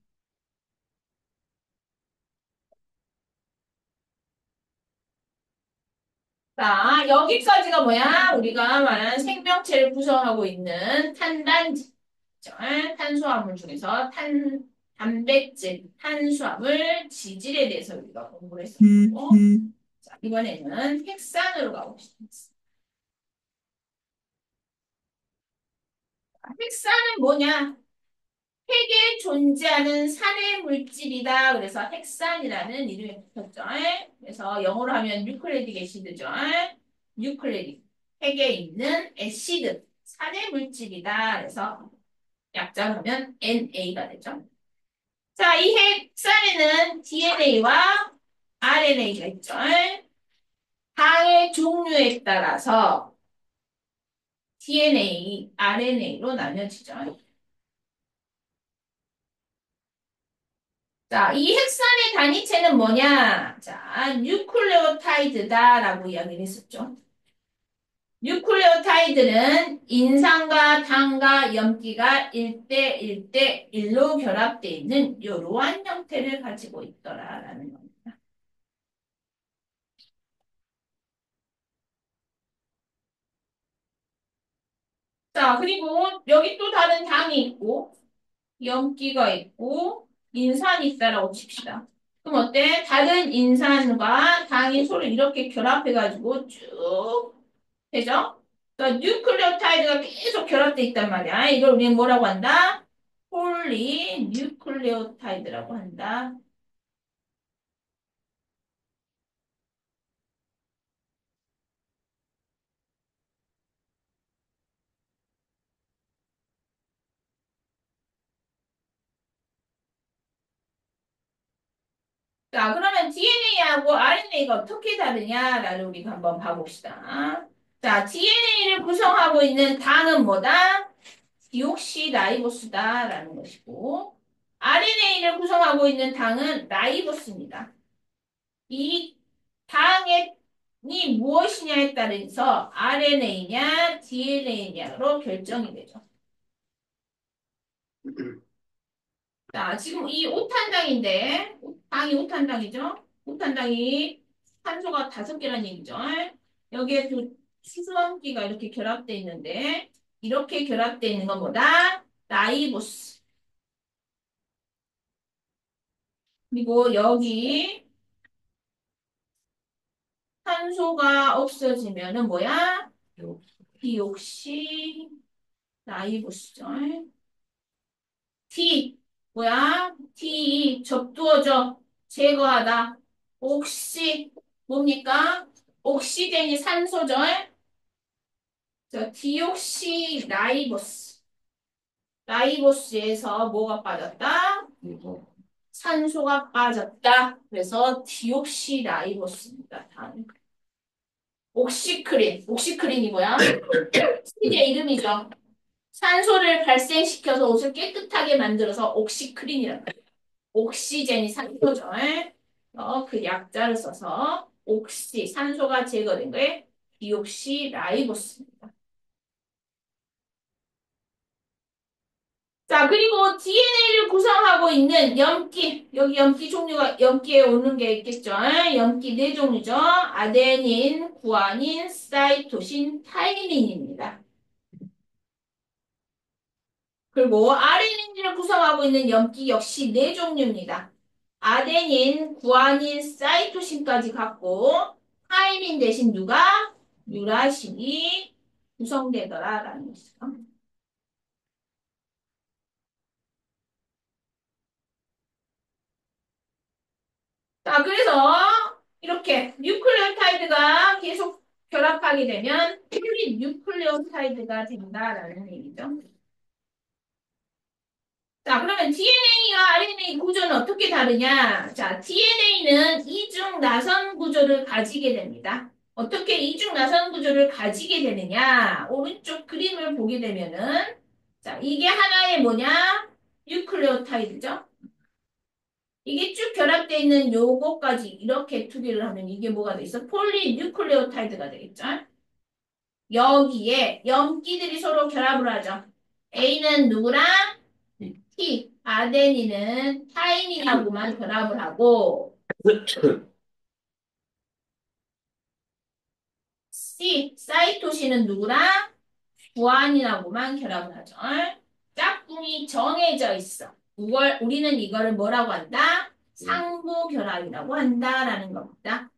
자, 여기까지가 뭐야? 우리가 말하는 생명체를 구성하고 있는 탄단지. 탄수화물 중에서 단백질, 탄수화물, 지질에 대해서 우리가 공부를 했었고, 자, 이번에는 핵산으로 가봅시다. 핵산은 뭐냐? 핵에 존재하는 산의 물질이다. 그래서 핵산이라는 이름이 붙었죠. 그래서 영어로 하면 뉴클레릭 애시드죠. 뉴클레릭. 핵에 있는 애시드, 산의 물질이다. 그래서 약자하면 NA가 되죠. 자, 이 핵산에는 DNA와 RNA가 있죠. 당의 종류에 따라서 DNA, RNA로 나뉘어지죠. 자, 이 핵산의 단위체는 뭐냐? 자, 뉴클레오타이드다라고 이야기를 했었죠. 뉴클레오타이드는 인산과 당과 염기가 1대 1대 1로 결합되어 있는 이러한 형태를 가지고 있더라라는 겁니다. 자, 그리고 여기 또 다른 당이 있고 염기가 있고 인산이 있다라고 칩시다. 그럼 어때? 다른 인산과 당이 서로 이렇게 결합해가지고 쭉 되죠? 그러니까 뉴클레오타이드가 계속 결합돼 있단 말이야. 이걸 우리는 뭐라고 한다? 폴리 뉴클레오타이드라고 한다. 자, 그러면 DNA하고 RNA가 어떻게 다르냐라를 우리가 한번 봐봅시다. 자, DNA를 구성하고 있는 당은 뭐다? 디옥시라이보스다라는 것이고, RNA를 구성하고 있는 당은 라이보스입니다. 이 당의 이 무엇이냐에 따라서 RNA냐 DNA냐로 결정이 되죠. 자, 지금 이 오탄당인데 당이 오탄당이죠. 오탄당이 산소가 5개라는 얘기죠. 여기에 두 수소함기가 이렇게 결합되어 있는데 이렇게 결합되어 있는 건 뭐다? 라이보스. 그리고 여기 산소가 없어지면은 뭐야? 디옥시 라이보스죠. D 뭐야? D 접두어져 제거하다. 옥시 뭡니까? 옥시젠이 산소죠. 저 디옥시 라이보스. 라이보스에서 뭐가 빠졌다?
이거
산소가 빠졌다. 그래서 디옥시 라이보스입니다. 다음. 옥시크린. 옥시크린이 뭐야? 스피드의 이름이죠. 산소를 발생시켜서 옷을 깨끗하게 만들어서 옥시크린이라고 해요. 옥시젠이 산소죠. 그 약자를 써서 옥시, 산소가 제거된 거에 디옥시 라이보스입니다. 자, 그리고 DNA를 구성하고 있는 염기, 여기 염기 종류가 염기에 오는 게 있겠죠. 염기 네 종류죠. 아데닌, 구아닌, 사이토신, 타이린입니다. 그리고 RNA를 구성하고 있는 염기 역시 네 종류입니다. 아데닌, 구아닌, 사이토신까지 갖고 타이민 대신 누가? 유라신이 구성되더라라는 것이죠. 자, 그래서 이렇게 뉴클레오타이드가 계속 결합하게 되면 폴리 뉴클레오타이드가 된다라는 얘기죠. 자, 그러면 DNA와 RNA 구조는 어떻게 다르냐? 자, DNA는 이중 나선 구조를 가지게 됩니다. 어떻게 이중 나선 구조를 가지게 되느냐? 오른쪽 그림을 보게 되면은, 자, 이게 하나의 뭐냐? 뉴클레오타이드죠? 이게 쭉 결합되어 있는 요거까지 이렇게 두 개를 하면 이게 뭐가 돼 있어? 폴리뉴클레오타이드가 되겠죠? 여기에 염기들이 서로 결합을 하죠. A는 누구랑? T, 아데닌은 타이민하고만 결합을 하고 C, 사이토신은 누구랑? 구안이라고만 결합을 하죠. 짝꿍이 정해져 있어. 우리는 이거를 뭐라고 한다? 상부결합이라고 한다라는 겁니다.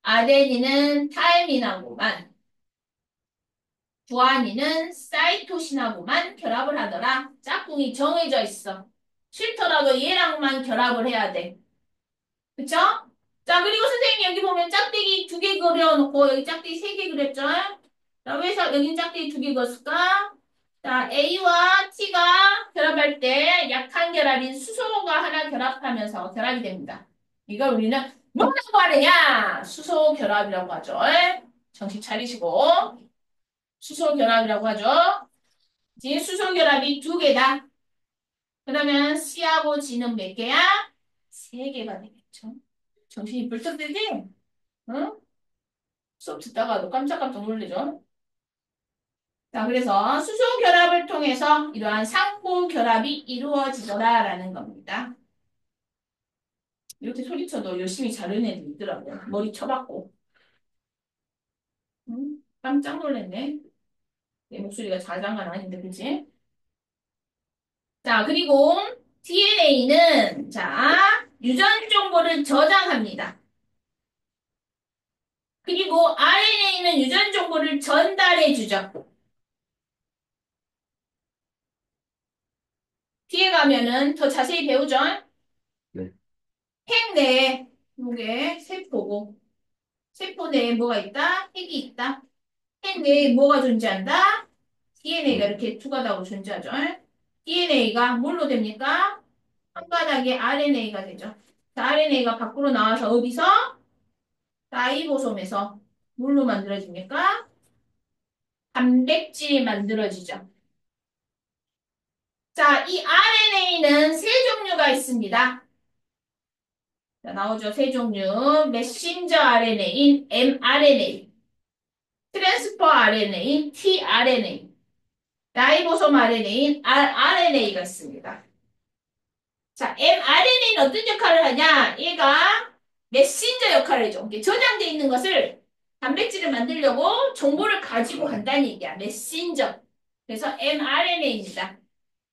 아데닌은 타이민하고만, 구안이는 사이토신하고만 결합을 하더라. 짝꿍이 정해져 있어. 싫더라도 얘랑만 결합을 해야 돼. 그쵸? 자, 그리고 선생님이 여기 보면 짝대기 2개 그려놓고 여기 짝대기 3개 그렸죠? 자, 왜 여긴 짝대기 2개 그었을까? 자, A와 T가 결합할 때 약한 결합인 수소가 하나 결합하면서 결합이 됩니다. 이걸 우리는 뭐라고 하느냐? 수소 결합이라고 하죠. 정신 차리시고 수소 결합이라고 하죠. 지금 수소 결합이 2개다. 그러면 C하고 G는 몇 개야? 3개가 되겠죠. 정신이 불떡 들지? 응? 수업 듣다가도 깜짝깜짝 놀래죠? 자, 그래서 수소 결합을 통해서 이러한 상부 결합이 이루어지더라라는 겁니다. 이렇게 소리쳐도 열심히 자르는 애들 있더라고요. 머리 쳐박고. 깜짝 놀랐네. 내 목소리가 자장은 아닌데, 그치? 자, 그리고 DNA는, 자, 유전 정보를 저장합니다. 그리고 RNA는 유전 정보를 전달해 주죠. 뒤에 가면은 더 자세히 배우죠.
네.
핵 내에, 요게 세포고, 세포 내에 뭐가 있다? 핵이 있다. 핵 내에 뭐가 존재한다? DNA가
음.
이렇게 두 가닥으로 존재하죠. DNA가 뭘로 됩니까? 한 가닥에 RNA가 되죠. 자, RNA가 밖으로 나와서 어디서? 라이보솜에서 뭘로 만들어집니까? 단백질이 만들어지죠. 자, 이 RNA는 세 종류가 있습니다. 자, 나오죠. 세 종류. 메신저 RNA인 mRNA, 트랜스퍼 RNA인 tRNA, 라이보솜 RNA인 rRNA가 있습니다. 자, mRNA는 어떤 역할을 하냐? 얘가 메신저 역할을 해줘. 이게 저장돼 있는 것을 단백질을 만들려고 정보를 가지고 간다는 얘기야. 메신저. 그래서 mRNA입니다.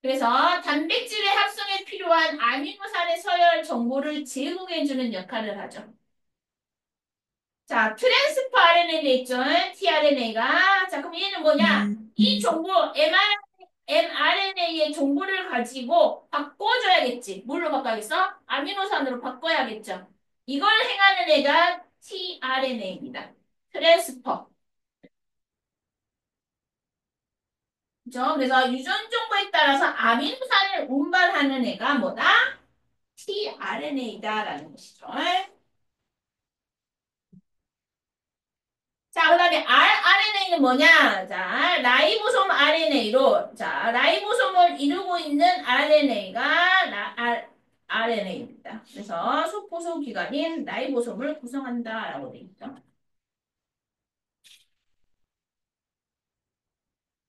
그래서 단백질의 합성에 필요한 아미노산의 서열 정보를 제공해주는 역할을 하죠. 자, 트랜스퍼 RNA 돼 있죠? tRNA가. 자, 그럼 얘는 뭐냐? 이 정보, mRNA의 정보를 가지고 바꿔줘야겠지. 뭘로 바꿔야겠어? 아미노산으로 바꿔야겠죠. 이걸 행하는 애가 tRNA입니다. 트랜스퍼. 그죠? 그래서 유전 정보에 따라서 아미노산을 운반하는 애가 뭐다? tRNA다라는 것이죠. 자, 그 다음에 rRNA는 뭐냐? 자, 라이보솜 RNA로, 자, 라이보솜을 이루고 있는 RNA가 RNA입니다. 그래서 소포소 기관인 라이보솜을 구성한다라고 되어 있죠.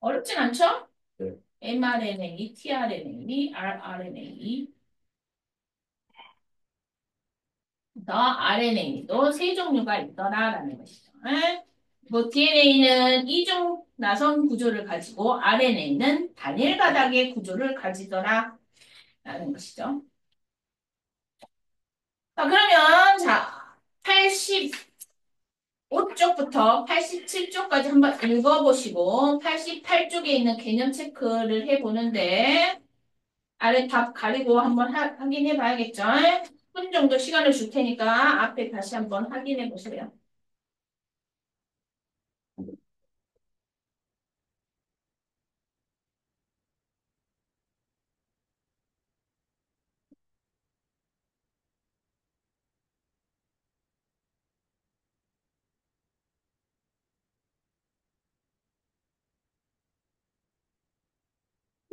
어렵진 않죠?
네.
mRNA, tRNA, rRNA. 더 RNA도 세 종류가 있더라라는 것이죠. 뭐 DNA는 이중 나선 구조를 가지고 RNA는 단일 가닥의 구조를 가지더라라는 것이죠. 자, 그러면 자, 85쪽부터 87쪽까지 한번 읽어보시고 88쪽에 있는 개념 체크를 해보는데 아래 답 가리고 한번 확인해 봐야겠죠? 10분 정도 시간을 줄 테니까 앞에 다시 한번 확인해 보세요.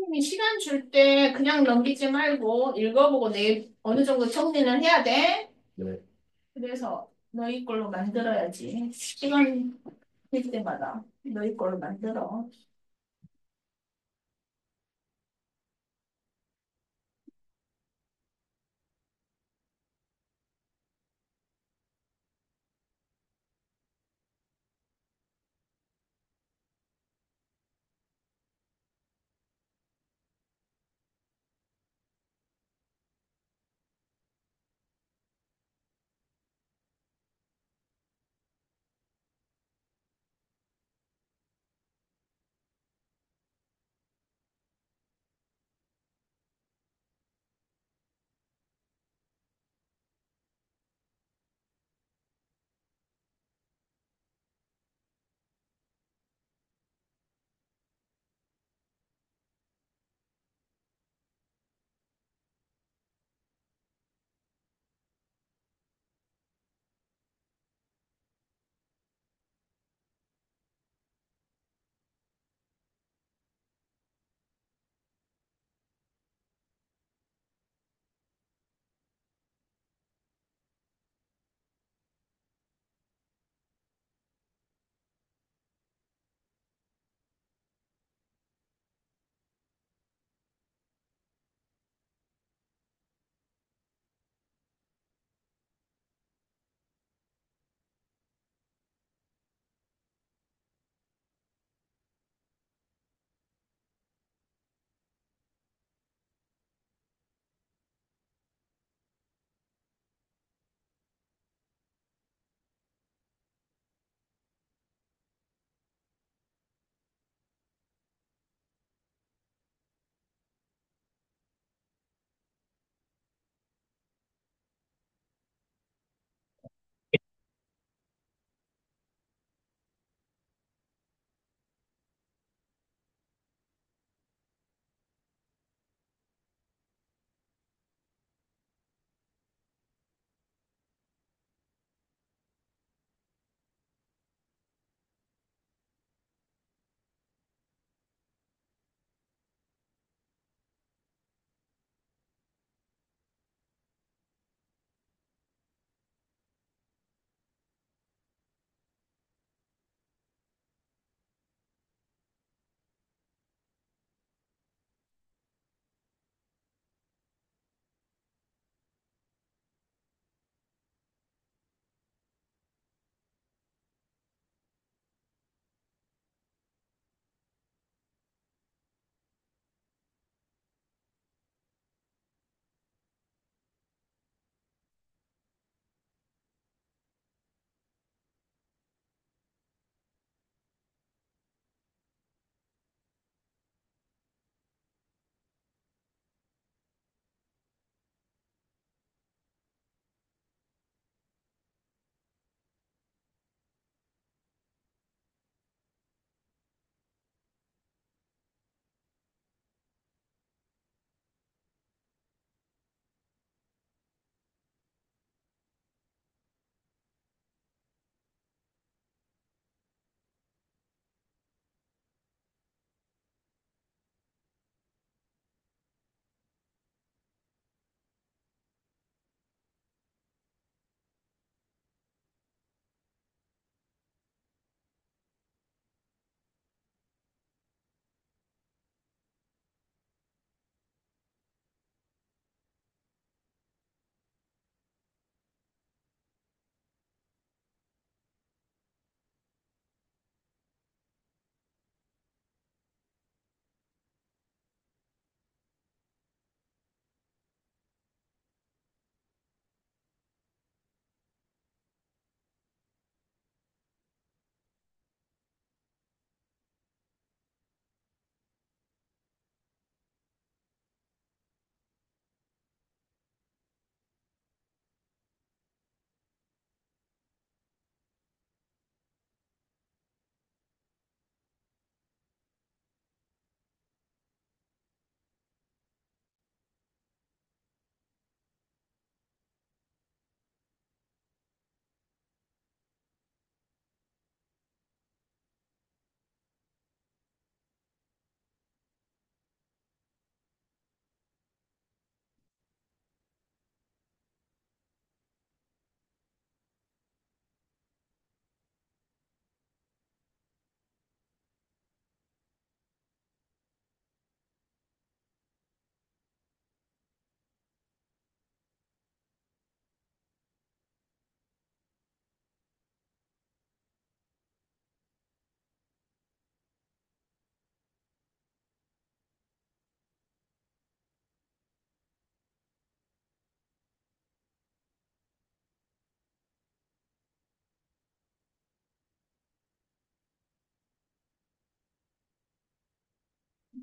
선생님이 시간 줄 때 그냥 넘기지 말고 읽어보고 내일 어느 정도 정리는 해야 돼.
네.
그래서 너희 걸로 만들어야지. 시간 될 때마다 너희 걸로 만들어.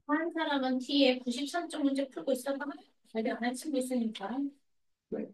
한 사람은 T에 93점 문제 풀고 있었나? 자기 안 한 친구 있으니까.
네.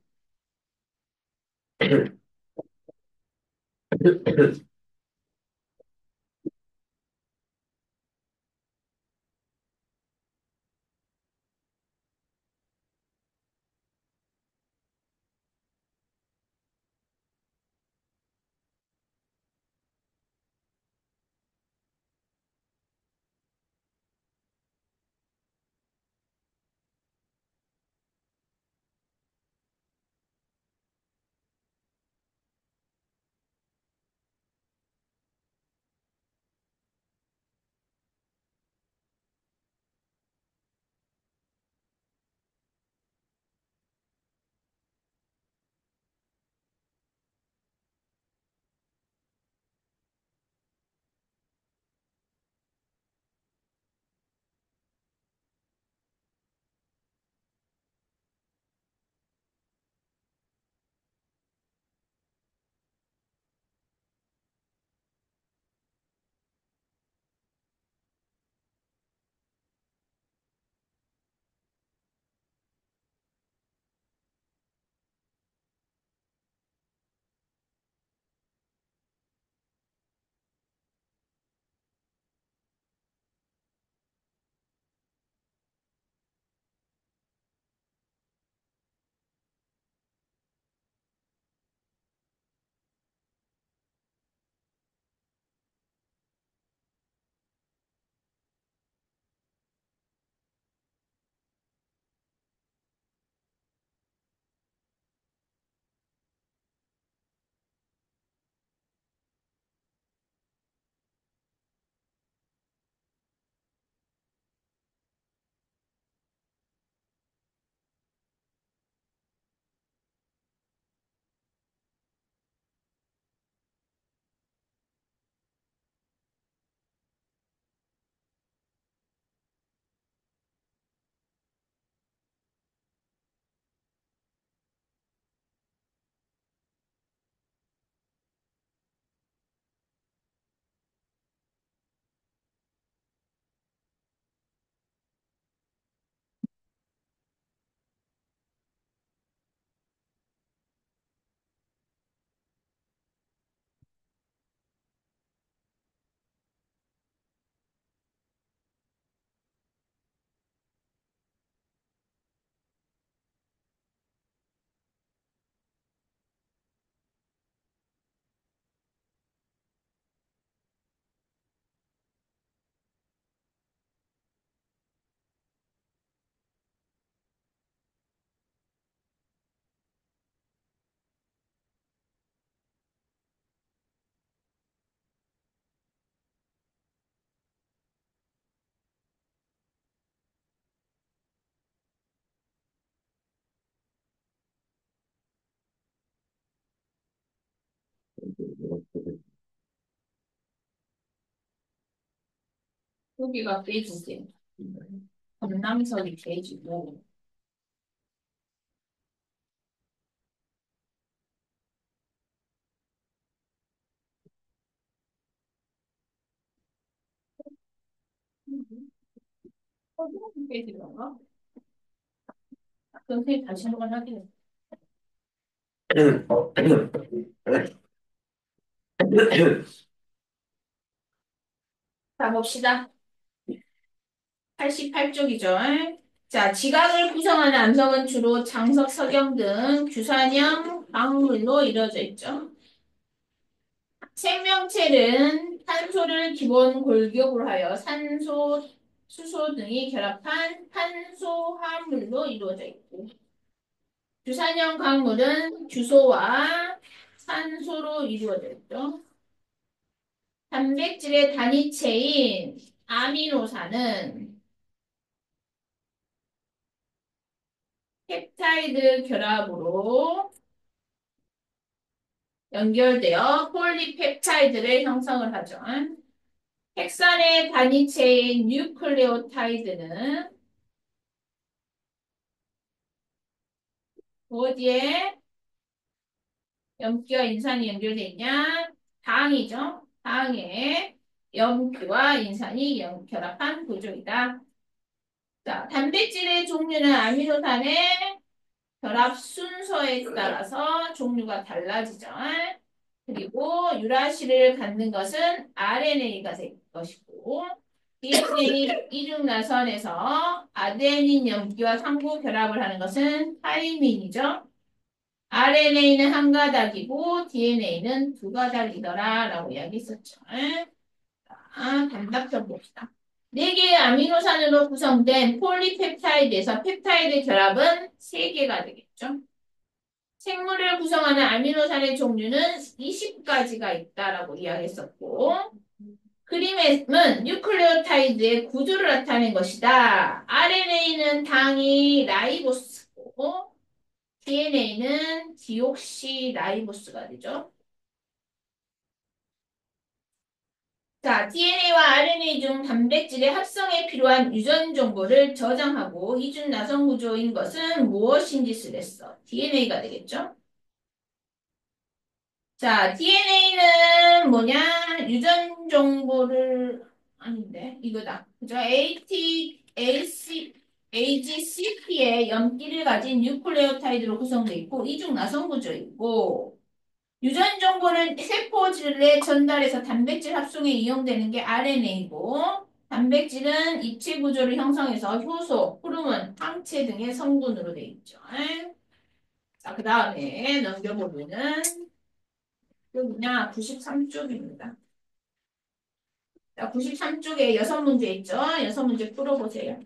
여기가 빼주세요. 남석이 빼주고. 빼주던가? 선생님 다시 한번 확인해. 자, 봅시다. 88쪽이죠. 자, 지각을 구성하는 암석은 주로 장석, 석영 등 규산형 광물로 이루어져 있죠. 생명체는 탄소를 기본 골격으로 하여 산소, 수소 등이 결합한 탄소화물로 이루어져 있고, 규산형 광물은 규소와 산소로 이루어져 있죠. 단백질의 단위체인 아미노산은 펩타이드 결합으로 연결되어 폴리펩타이드를 형성을 하죠. 핵산의 단위체인 뉴클레오타이드는 어디에 염기와 인산이 연결되어 있냐? 당이죠. 당에 염기와 인산이 결합한 구조이다. 자, 단백질의 종류는 아미노산의 결합 순서에 따라서 종류가 달라지죠. 그리고 유라시를 갖는 것은 RNA가 될 것이고 DNA 이중나선에서 아데닌 염기와 상부 결합을 하는 것은 타이민이죠. RNA는 한 가닥이고 DNA는 두 가닥이더라 라고 이야기했었죠. 단답형 봅시다. 네 개의 아미노산으로 구성된 폴리펩타이드에서 펩타이드 결합은 세 개가 되겠죠. 생물을 구성하는 아미노산의 종류는 20가지가 있다라고 이야기했었고, 그림은 뉴클레오타이드의 구조를 나타낸 것이다. RNA는 당이 라이보스고, DNA는 디옥시라이보스가 되죠. 자, DNA와 RNA 중 단백질의 합성에 필요한 유전 정보를 저장하고 이중 나선 구조인 것은 무엇인지 쓰랬어. DNA가 되겠죠? 자, DNA는 뭐냐? 유전 정보를 아닌데 이거다. 그죠? AGCT의 염기를 가진 뉴클레오타이드로 구성되어 있고 이중 나선 구조이고 유전 정보를 세포질에 전달해서 단백질 합성에 이용되는 게 RNA고 단백질은 입체 구조를 형성해서 효소, 호르몬, 항체 등의 성분으로 되어 있죠. 자, 그 다음에 넘겨보면은 여기냐 93쪽입니다. 자, 93쪽에 여섯 문제 있죠? 여섯 문제 풀어보세요.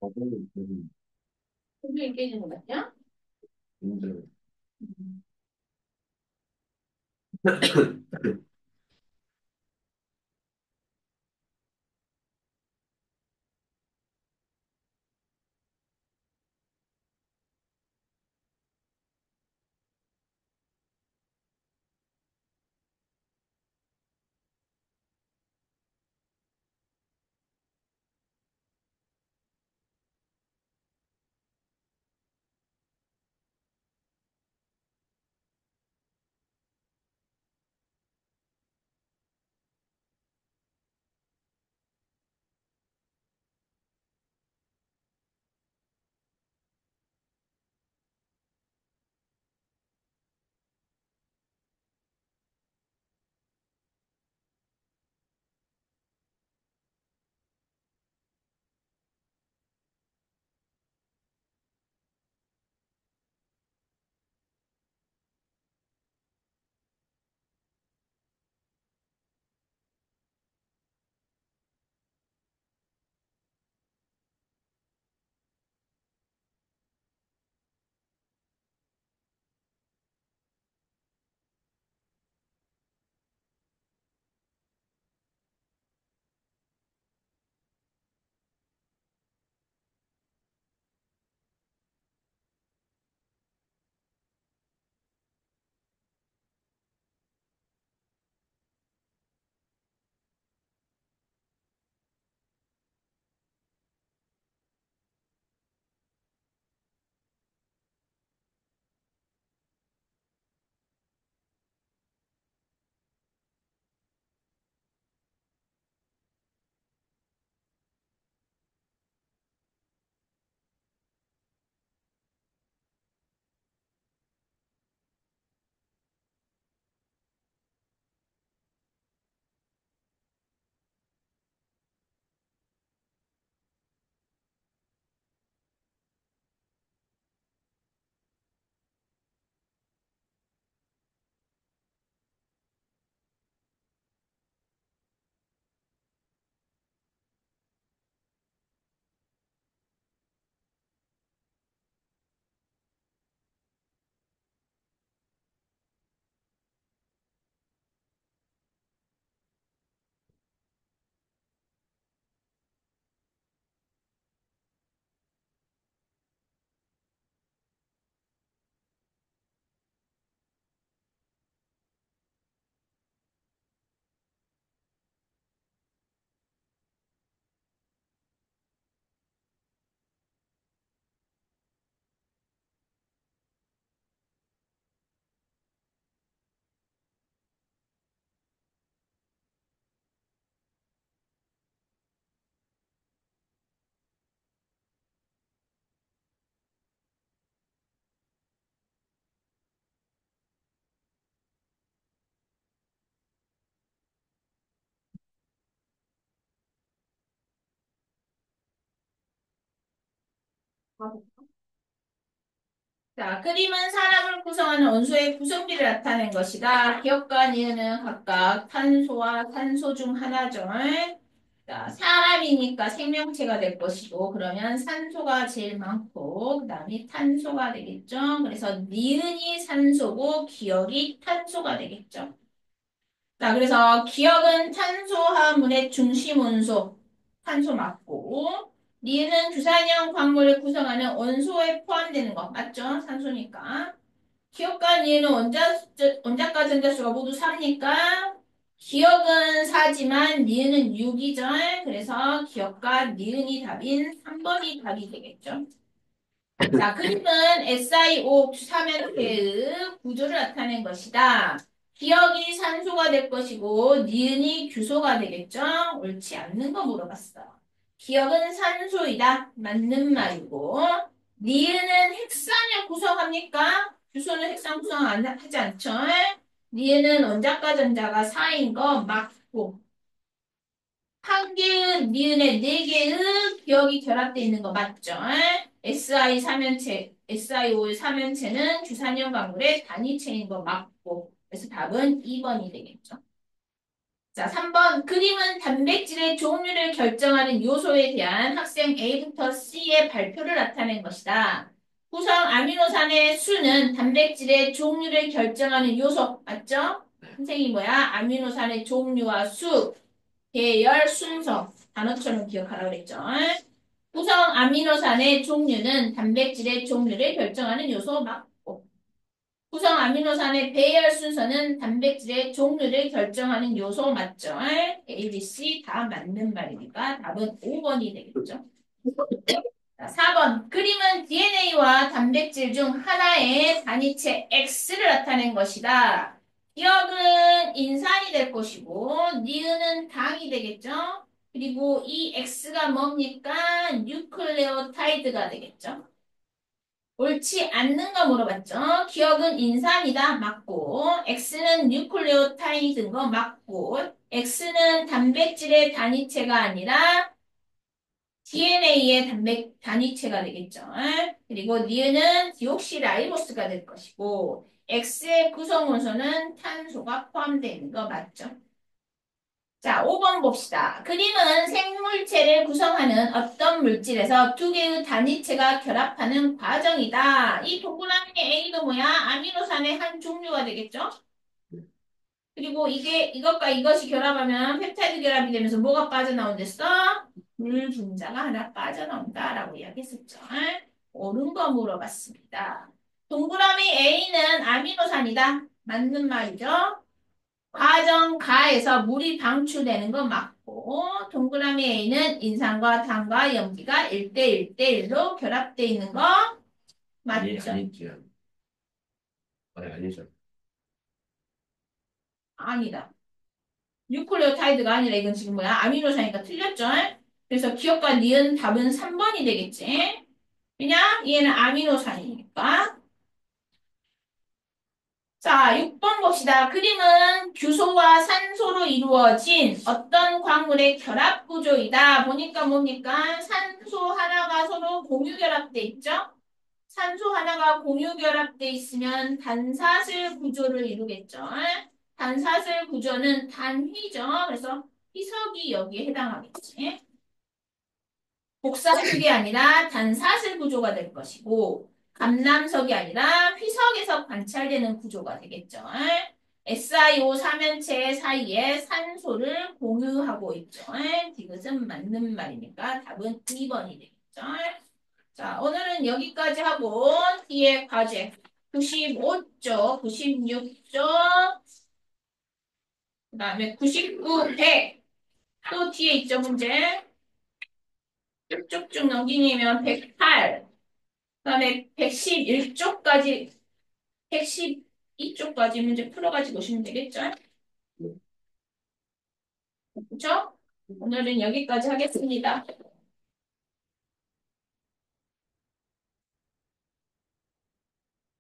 거북이 그
공부 깨지는 거 같냐?
문제.
자, 그림은 사람을 구성하는 원소의 구성비를 나타낸 것이다. 기억과 니은은 각각 탄소와 탄소 중 하나죠. 자, 사람이니까 생명체가 될 것이고, 그러면 산소가 제일 많고, 그 다음에 탄소가 되겠죠. 그래서 니은이 산소고, 기억이 탄소가 되겠죠. 자, 그래서 기억은 탄소 화합물의 중심 원소, 탄소 맞고, 니은은 주산형 광물을 구성하는 원소에 포함되는 거, 맞죠? 산소니까. 기억과 니은은 원자과 전자수가 모두 3니까, 기억은 4지만 니은은 6이죠. 그래서 기억과 니은이 답인 3번이 답이 되겠죠. 자, 그림은 SiO 주사면체의 구조를 나타낸 것이다. 기억이 산소가 될 것이고 니은이 규소가 되겠죠? 옳지 않는 거 물어봤어. 기억은 산소이다. 맞는 말이고 니은은 핵산을 구성합니까? 규소는 핵산 구성 하지 않죠? 니은은 원자과 전자가 4인 거 맞고 한 개의 니은에 네 개의 기억이 결합되어 있는 거 맞죠? SiO 삼연체는 주산형 광물의 단위체인 거 맞고. 그래서 답은 2번이 되겠죠. 자, 3번. 그림은 단백질의 종류를 결정하는 요소에 대한 학생 A부터 C의 발표를 나타낸 것이다. 구성 아미노산의 수는 단백질의 종류를 결정하는 요소 맞죠? 선생님 뭐야? 아미노산의 종류와 수, 계열, 순서 단어처럼 기억하라고 그랬죠. 구성 아미노산의 종류는 단백질의 종류를 결정하는 요소 맞고 구성 아미노산의 배열 순서는 단백질의 종류를 결정하는 요소 맞죠? A, B, C 다 맞는 말이니까 답은 5번이 되겠죠. 자, 4번. 그림은 DNA와 단백질 중 하나의 단위체 X를 나타낸 것이다. 기억은 인산이 될 것이고, 니은은 당이 되겠죠? 그리고 이 X가 뭡니까? 뉴클레오타이드가 되겠죠? 옳지 않는 거 물어봤죠? 기억은 인산이다. 맞고, X는 뉴클레오타이드인 거 맞고, X는 단백질의 단위체가 아니라 DNA의 단백 단위체가 되겠죠. 그리고 니은은 디옥시라이보스가 될 것이고 X의 구성 원소는 탄소가 포함되어 있는 거 맞죠? 자, 5번 봅시다. 그림은 생물체를 구성하는 어떤 물질에서 두 개의 단위체가 결합하는 과정이다. 이 동그라미 A도 뭐야? 아미노산의 한 종류가 되겠죠? 그리고 이것과 이것이 결합하면 펩타이드 결합이 되면서 뭐가 빠져나온댔어? 물 분자가 하나 빠져나온다라고 이야기했었죠. 옳은 거 물어봤습니다. 동그라미 A는 아미노산이다. 맞는 말이죠. 과정 가에서 물이 방출되는 거 맞고 동그라미 A는 인산과碳과 염기가 1대 1대 1로 결합되어 있는 거 맞죠?
아니죠. 아니죠.
아니다. 뉴클레오타이드가 아니라 이건 지금 뭐야? 아미노산이니까 틀렸죠? 그래서 기억과 니은 답은 3번이 되겠지? 왜냐? 얘는 아미노산이니까. 자, 6번 봅시다. 그림은 규소와 산소로 이루어진 어떤 광물의 결합 구조이다. 보니까 뭡니까? 산소 하나가 서로 공유 결합돼 있죠? 산소 하나가 공유 결합돼 있으면 단사슬 구조를 이루겠죠? 단사슬 구조는 단휘죠. 그래서 희석이 여기에 해당하겠지. 복사축이 아니라 단사슬 구조가 될 것이고 감남석이 아니라 휘석에서 관찰되는 구조가 되겠죠. SiO 삼연체 사이에 산소를 공유하고 있죠. 디귿은 맞는 말이니까 답은 2번이 되겠죠. 자, 오늘은 여기까지 하고 뒤에 과제 95쪽, 96쪽, 그 다음에 99, 100. 또 뒤에 있죠, 문제. 쭉쭉쭉 넘기면 108. 그다음에 111쪽까지 112쪽까지 문제 풀어가지고 오시면 되겠죠? 그렇죠? 오늘은 여기까지 하겠습니다.